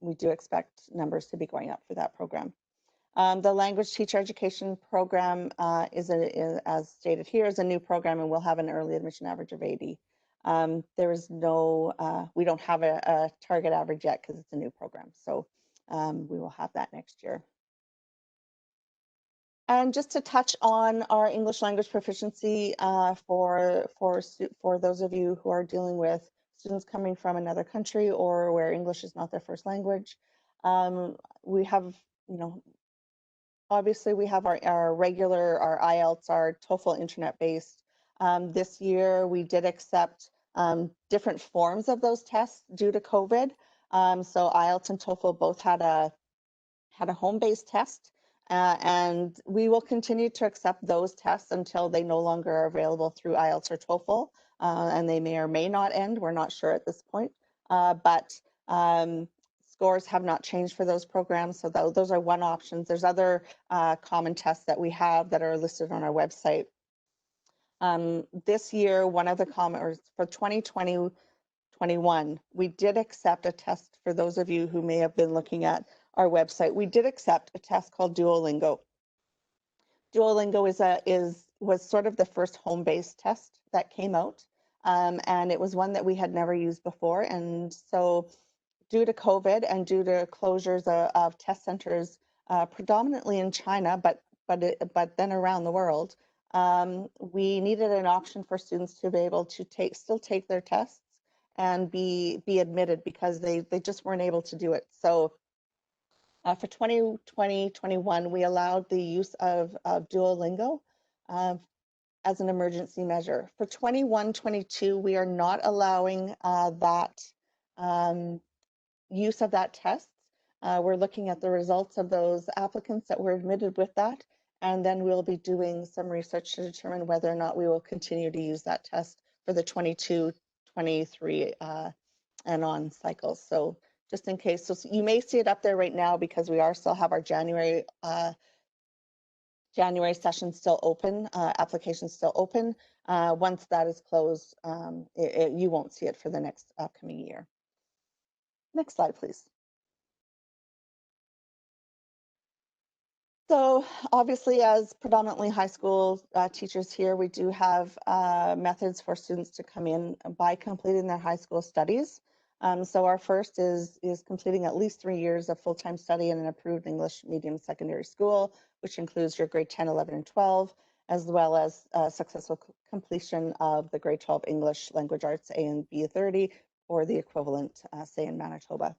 S3: we do expect numbers to be going up for that program. The language teacher education program as stated here, is a new program, and we'll have an early admission average of 80. There is no, we don't have a target average yet because it's a new program. So we will have that next year. And just to touch on our English language proficiency for those of you who are dealing with students coming from another country or where English is not their first language, we have, obviously we have our regular, our IELTS, our TOEFL internet-based. This year we did accept different forms of those tests due to COVID. So IELTS and TOEFL both had a had a home-based test, and we will continue to accept those tests until they no longer are available through IELTS or TOEFL, and they may or may not end. We're not sure at this point, but scores have not changed for those programs, so those are one option. There's other common tests that we have that are listed on our website. This year, one of the common, for 2020-21, we did accept a test. For those of you who may have been looking at our website, we did accept a test called Duolingo. Duolingo was sort of the first home-based test that came out, and it was one that we had never used before. And so due to COVID and due to closures of test centers, predominantly in China, but then around the world, we needed an option for students to be able to still take their tests and be admitted, because they just weren't able to do it. So for 2020-21, we allowed the use of Duolingo as an emergency measure. For 21-22, we are not allowing that use of that test. We're looking at the results of those applicants that were admitted with that, and then we'll be doing some research to determine whether or not we will continue to use that test for the 22-23 and on cycles. So just in case, so you may see it up there right now because we still have our January session still open, applications still open. Once that is closed, you won't see it for the next upcoming year. Next slide, please. So obviously, as predominantly high school teachers here, we do have methods for students to come in by completing their high school studies. So our first is completing at least 3 years of full-time study in an approved English medium secondary school, which includes your grade 10, 11, and 12, as well as successful completion of the grade 12 English Language Arts A and B 30, or the equivalent, say, in Manitoba.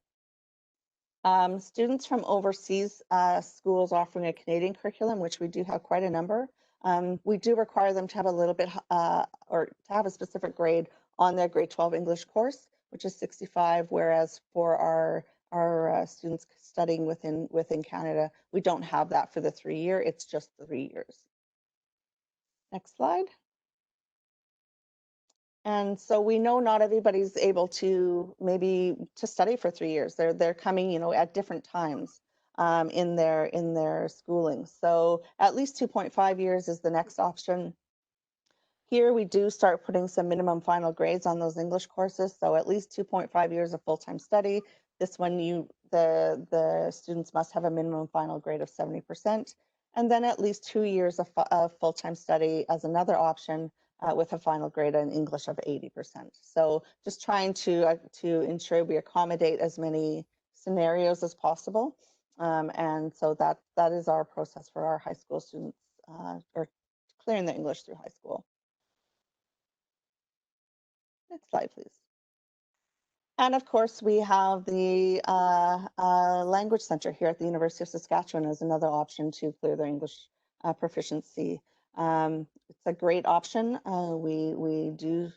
S3: Students from overseas schools offering a Canadian curriculum, which we do have quite a number, we do require them to have a little bit, or to have a specific grade on their grade 12 English course, which is 65, whereas for our students studying within Canada, we don't have that for the 3-year, it's just 3 years. Next slide. And so we know not everybody's able to study for 3 years. They're coming, at different times in their schooling. So at least 2.5 years is the next option. Here we do start putting some minimum final grades on those English courses. So at least 2.5 years of full-time study. This one, the students must have a minimum final grade of 70%, and then at least 2 years of full-time study as another option, with a final grade in English of 80%. So just trying to ensure we accommodate as many scenarios as possible. And so that is our process for our high school students, or clearing their English through high school. Next slide, please. And of course, we have the Language Center here at the University of Saskatchewan as another option to clear their English proficiency. It's a great option. We do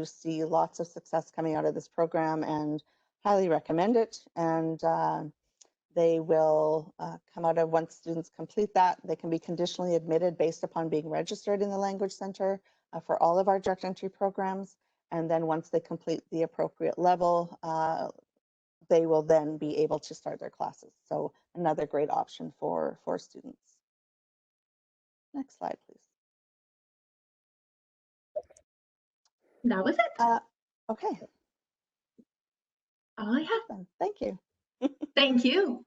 S3: see lots of success coming out of this program and highly recommend it. And they will come out of, once students complete that, they can be conditionally admitted based upon being registered in the Language Center for all of our direct entry programs. And then once they complete the appropriate level, they will then be able to start their classes. So another great option for students. Next slide, please.
S1: That was it.
S3: Okay.
S1: All I have.
S3: Thank you.
S1: Thank you.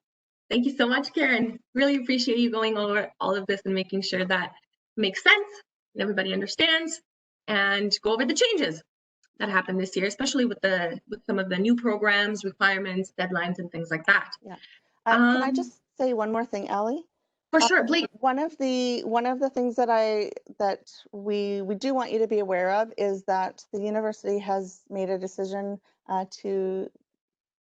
S1: Thank you so much, Karen. Really appreciate you going over all of this and making sure that makes sense and everybody understands, and go over the changes that happened this year, especially with some of the new programs, requirements, deadlines, and things like that.
S3: Yeah. Can I just say one more thing, Allie?
S1: For sure, please.
S3: One of the things that we do want you to be aware of is that the university has made a decision to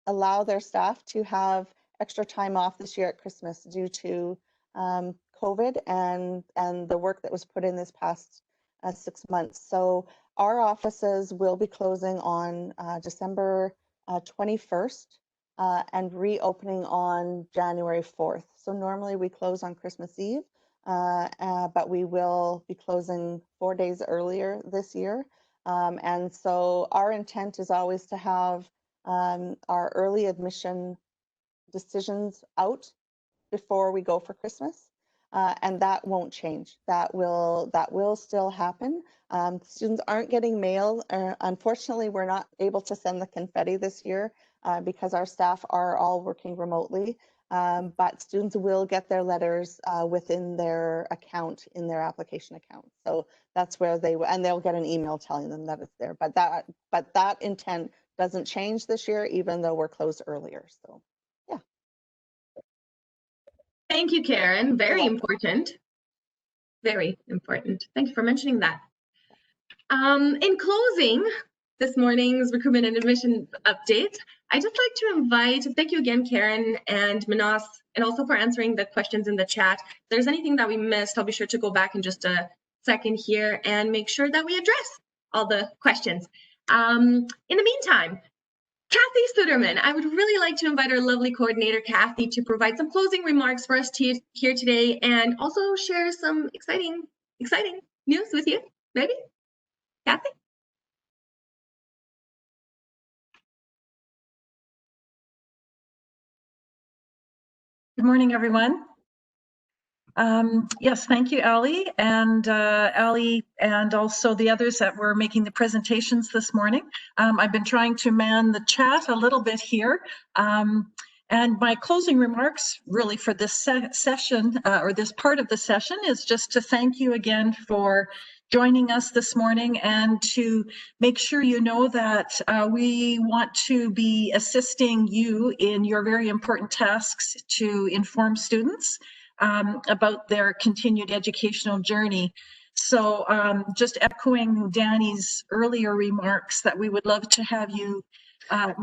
S3: allow their staff to have extra time off this year at Christmas due to COVID and the work that was put in this past 6 months. So our offices will be closing on December 21st and reopening on January 4th. So normally we close on Christmas Eve, but we will be closing 4 days earlier this year. And so our intent is always to have our early admission decisions out before we go for Christmas. And that won't change. That will still happen. Students aren't getting mail. Unfortunately, we're not able to send the confetti this year because our staff are all working remotely. But students will get their letters within their account, in their application account. So that's where and they'll get an email telling them that it's there. But that intent doesn't change this year, even though we're closed earlier. So.
S1: Thank you, Karen. Very important. Very important. Thank you for mentioning that. In closing this morning's recruitment and admission update, I'd just like to invite, thank you again, Karen and Manas, and also for answering the questions in the chat. If there's anything that we missed, I'll be sure to go back in just a second here and make sure that we address all the questions. In the meantime, Kathy Suderman, I would really like to invite our lovely coordinator, Kathy, to provide some closing remarks for us here today and also share some exciting news with you, maybe? Kathy?
S5: Good morning, everyone. Yes, thank you, Ali, and also the others that were making the presentations this morning. I've been trying to man the chat a little bit here. And my closing remarks really for this session or this part of the session is just to thank you again for joining us this morning and to make sure you know that we want to be assisting you in your very important tasks to inform students about their continued educational journey. So just echoing Danny's earlier remarks that we would love to have you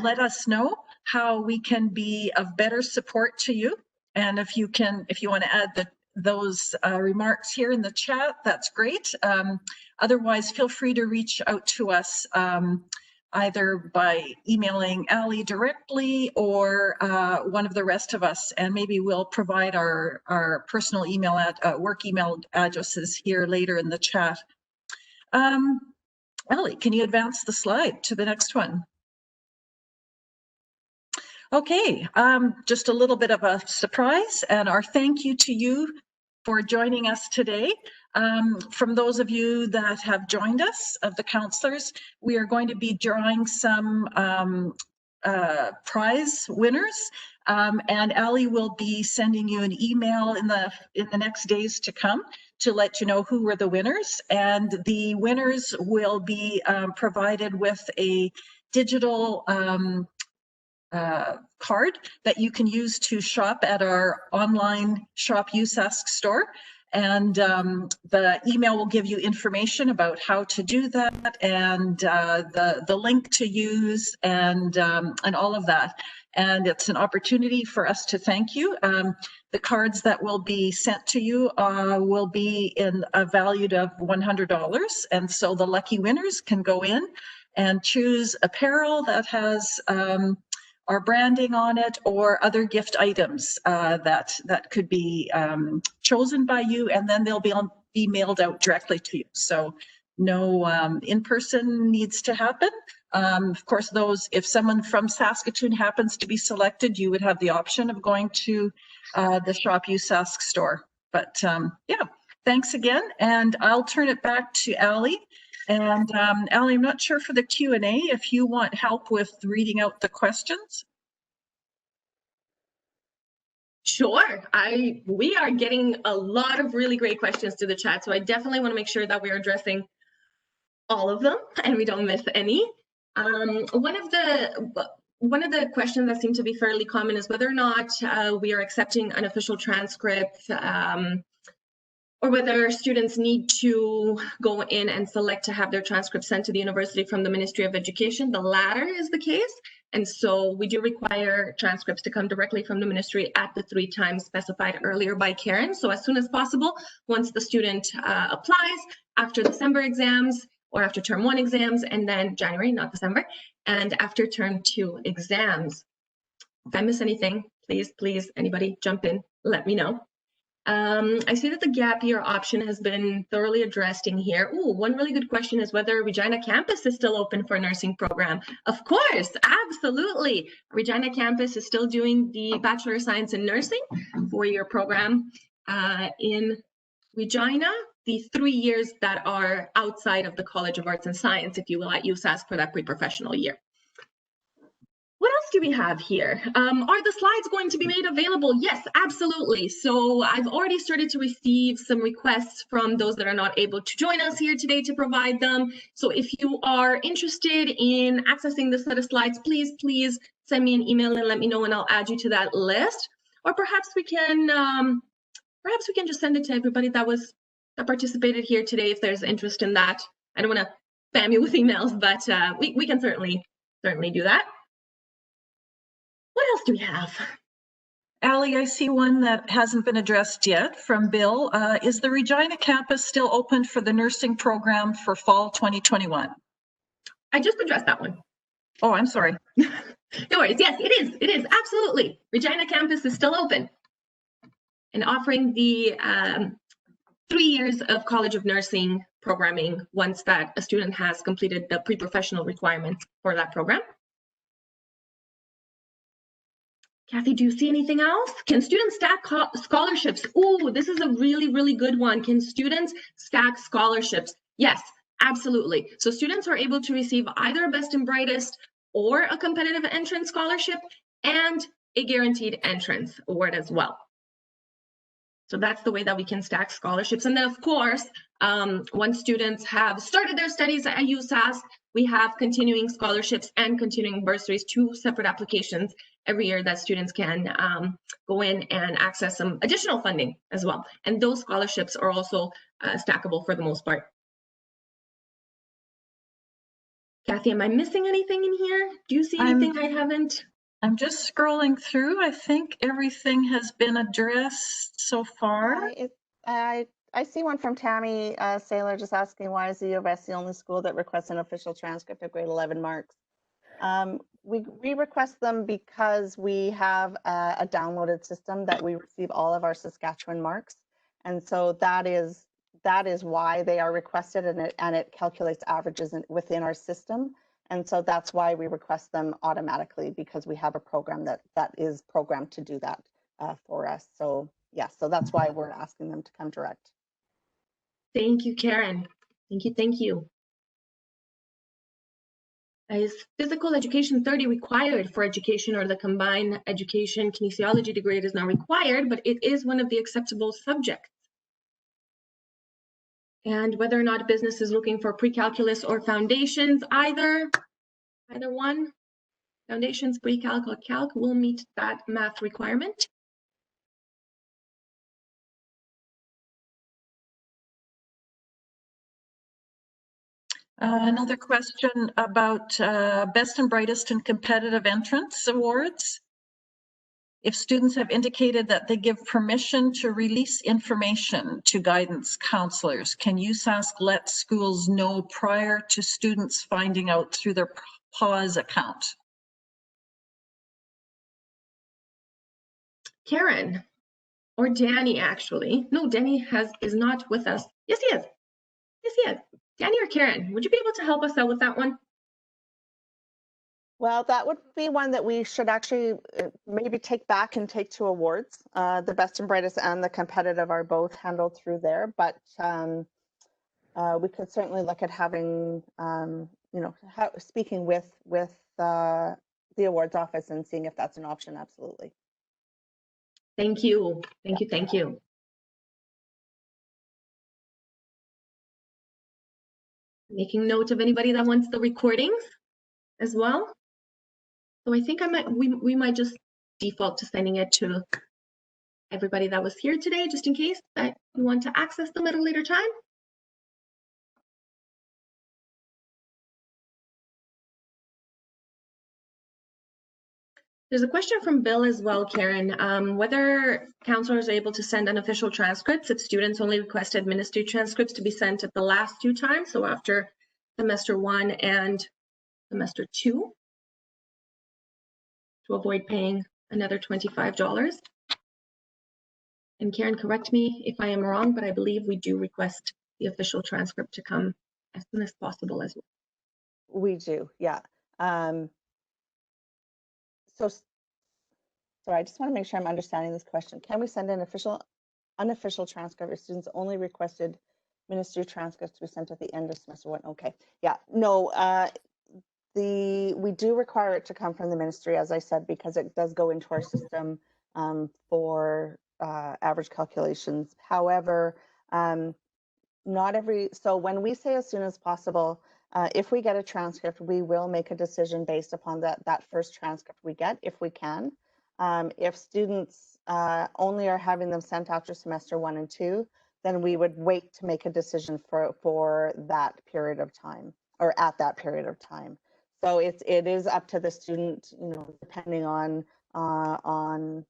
S5: let us know how we can be of better support to you. And if you want to add those remarks here in the chat, that's great. Otherwise, feel free to reach out to us either by emailing Ali directly or one of the rest of us, and maybe we'll provide our personal email work email addresses here later in the chat. Ali, can you advance the slide to the next one? Okay, just a little bit of a surprise and our thank you to you for joining us today. From those of you that have joined us, of the counselors, we are going to be drawing some prize winners, and Ali will be sending you an email in the next days to come to let you know who were the winners, and the winners will be provided with a digital card that you can use to shop at our online Shop USask store. And the email will give you information about how to do that and the link to use and all of that. And it's an opportunity for us to thank you. The cards that will be sent to you will be in a valued of $100. And so the lucky winners can go in and choose apparel that has our branding on it or other gift items that could be chosen by you, and then they'll be mailed out directly to you. So no in-person needs to happen. Of course, if someone from Saskatoon happens to be selected, you would have the option of going to the Shop USask store. But yeah, thanks again, and I'll turn it back to Ali. And Ali, I'm not sure for the Q&A if you want help with reading out the questions.
S1: Sure. We are getting a lot of really great questions to the chat, so I definitely want to make sure that we're addressing all of them and we don't miss any. One of the questions that seem to be fairly common is whether or not we are accepting unofficial transcripts or whether students need to go in and select to have their transcripts sent to the university from the Ministry of Education. The latter is the case. And so we do require transcripts to come directly from the ministry at the 3 times specified earlier by Karen. So as soon as possible, once the student applies, after December exams or after term 1 exams, and then January, not December, and after term 2 exams. If I miss anything, please, anybody jump in, let me know. I see that the gap year option has been thoroughly addressed in here. Ooh, one really good question is whether Regina campus is still open for a nursing program. Of course, absolutely. Regina campus is still doing the Bachelor of Science in Nursing 4-year program in Regina, the 3 years that are outside of the College of Arts and Science, if you will, at USask for that pre-professional year. What else do we have here? Are the slides going to be made available? Yes, absolutely. So I've already started to receive some requests from those that are not able to join us here today to provide them. So if you are interested in accessing this set of slides, please send me an email and let me know and I'll add you to that list. Or perhaps we can just send it to everybody that participated here today if there's interest in that. I don't want to spam you with emails, but we can certainly do that. What else do we have?
S5: Allie, I see one that hasn't been addressed yet from Bill. Is the Regina campus still open for the nursing program for fall 2021?
S1: I just addressed that one.
S5: Oh, I'm sorry.
S1: No worries. Yes, it is. Absolutely. Regina campus is still open and offering the 3 years of College of Nursing programming once that a student has completed the pre-professional requirements for that program. Kathy, do you see anything else? Can students stack scholarships? Ooh, this is a really good one. Can students stack scholarships? Yes, absolutely. So students are able to receive either a Best and Brightest or a competitive entrance scholarship and a guaranteed entrance award as well. So that's the way that we can stack scholarships. And then of course, once students have started their studies at USask, we have continuing scholarships and continuing bursaries, 2 separate applications every year that students can go in and access some additional funding as well. And those scholarships are also stackable for the most part. Kathy, am I missing anything in here? Do you see anything I haven't?
S5: I'm just scrolling through. I think everything has been addressed so far.
S3: I see one from Tammy Saylor just asking, why is the U of S the only school that requests an official transcript of grade 11 marks? We request them because we have a downloaded system that we receive all of our Saskatchewan marks. And so that is why they are requested, and it calculates averages within our system. And so that's why we request them automatically, because we have a program that is programmed to do that for us. So yeah, so that's why we're asking them to come direct.
S1: Thank you, Karen. Thank you. Is physical education 30 required for education, or the combined education kinesiology degree is not required, but it is one of the acceptable subjects? And whether or not a business is looking for pre-calculus or foundations, either one, foundations, pre-calc, or calc will meet that math requirement.
S5: Another question about Best and Brightest and competitive entrance awards. If students have indicated that they give permission to release information to guidance counselors, can USask let schools know prior to students finding out through their PAWS account?
S1: Karen, or Danny actually. No, Danny is not with us. Yes, he is. Yes, he is. Danny or Karen, would you be able to help us out with that one?
S3: Well, that would be one that we should actually maybe take back and take to awards. The Best and Brightest and the competitive are both handled through there, but we could certainly look at having, speaking with the awards office and seeing if that's an option. Absolutely.
S1: Thank you. Thank you. Making note of anybody that wants the recordings as well. So I think we might just default to sending it to everybody that was here today, just in case that you want to access them at a later time. There's a question from Bill as well, Karen, whether counselors are able to send unofficial transcripts if students only request administered transcripts to be sent at the last 2 times, so after semester 1 and semester 2. to avoid paying another $25. And Karen, correct me if I am wrong, but I believe we do request the official transcript to come as soon as possible as well.
S3: We do, yeah. Sorry, I just want to make sure I'm understanding this question. Can we send an unofficial transcript if students only requested ministry transcripts to be sent at the end of semester 1? Okay, yeah, no, we do require it to come from the ministry, as I said, because it does go into our system for average calculations. However, so when we say as soon as possible, if we get a transcript, we will make a decision based upon that first transcript we get, if we can. If students only are having them sent after semester 1 and 2, then we would wait to make a decision for that period of time, or at that period of time. So it is up to the student, you know, depending on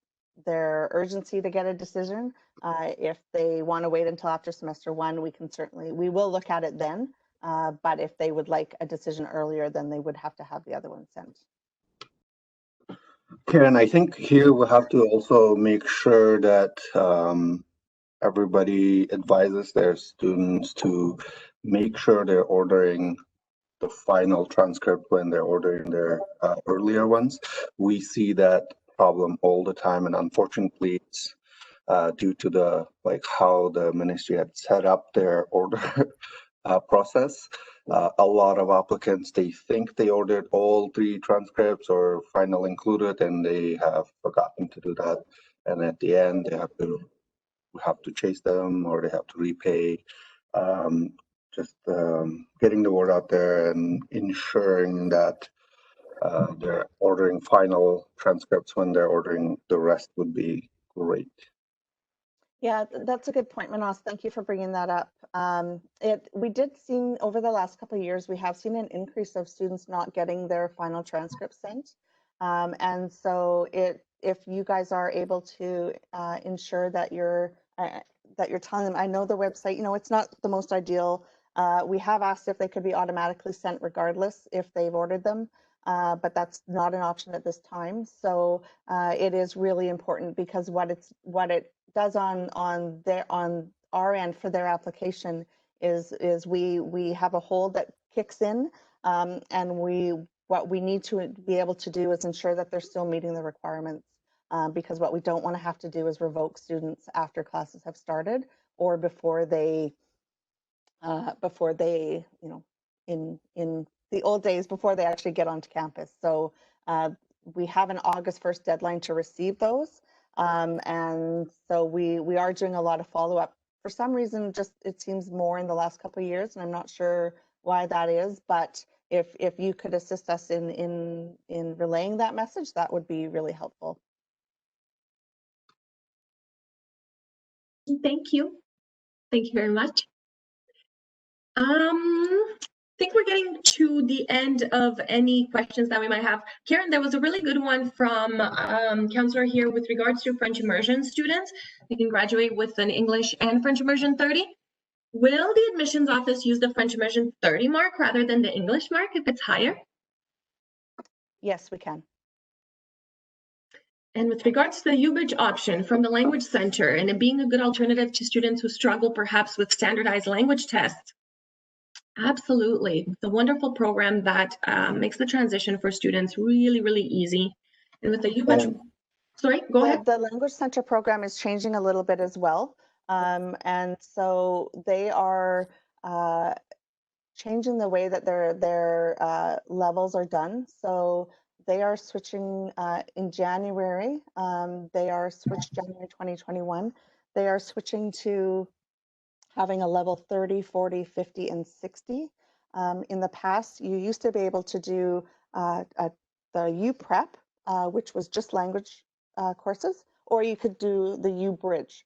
S3: their urgency to get a decision. If they want to wait until after semester 1, we will look at it then. But if they would like a decision earlier, then they would have to have the other one sent.
S4: Karen, I think here we'll have to also make sure that everybody advises their students to make sure they're ordering the final transcript when they're ordering their earlier ones. We see that problem all the time, and unfortunately it's due to the how the ministry had set up their order process. A lot of applicants, they think they ordered all 3 transcripts or final included, and they have forgotten to do that, and at the end they have to chase them, or they have to repay. Just getting the word out there and ensuring that they're ordering final transcripts when they're ordering the rest would be great.
S3: Yeah, that's a good point, Manas. Thank you for bringing that up. We did see over the last couple of years, we have seen an increase of students not getting their final transcript sent. And so if you guys are able to ensure that you're telling them, I know the website, you know, it's not the most ideal. We have asked if they could be automatically sent regardless if they've ordered them, but that's not an option at this time. So it is really important, because what it does on our end for their application is we have a hold that kicks in, and what we need to be able to do is ensure that they're still meeting the requirements, because what we don't want to have to do is revoke students after classes have started, or before they you know, in the old days, before they actually get onto campus. So we have an August 1st deadline to receive those. And so we are doing a lot of follow-up. For some reason, just it seems more in the last couple of years, and I'm not sure why that is, but if you could assist us in relaying that message, that would be really helpful.
S1: Thank you. Thank you very much. I think we're getting to the end of any questions that we might have. Karen, there was a really good one from Counselor here with regards to French immersion students. They can graduate with an English and French immersion 30. Will the admissions office use the French immersion 30 mark rather than the English mark if it's higher?
S3: Yes, we can.
S1: And with regards to the UBridge option from the Language Center and it being a good alternative to students who struggle perhaps with standardized language tests, absolutely. It's a wonderful program that makes the transition for students really, really easy. And with the UBridge, sorry, go ahead.
S3: The Language Center program is changing a little bit as well. And so they are changing the way that their levels are done. So they are switching in January. They are switched January 2021. They are switching to having a level 30, 40, 50, and 60. In the past, you used to be able to do the UPrep, which was just language courses, or you could do the UBridge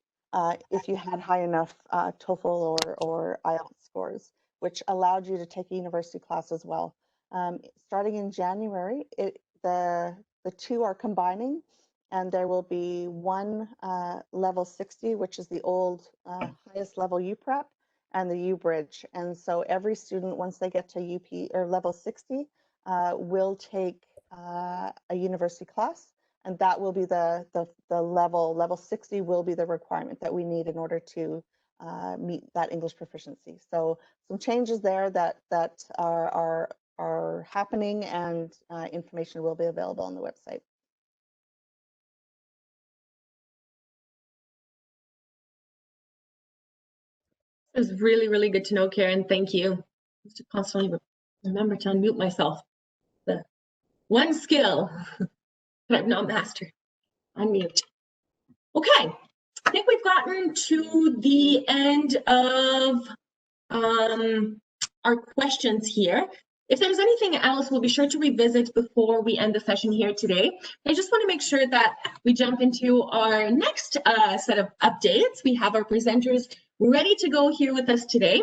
S3: if you had high enough TOEFL or IELTS scores, which allowed you to take a university class as well. Starting in January, the two are combining, and there will be one level 60, which is the old highest level UPrep, and the UBridge. And so every student, once they get to UP or level 60, will take a university class, and that will be the level 60 will be the requirement that we need in order to meet that English proficiency. So some changes there that are happening, and information will be available on the website.
S1: It was really, really good to know, Karen. Thank you. I have to constantly remember to unmute myself. The one skill that I've not mastered. Unmute. Okay, I think we've gotten to the end of our questions here. If there's anything else, we'll be sure to revisit before we end the session here today. I just want to make sure that we jump into our next set of updates. We have our presenters ready to go here with us today.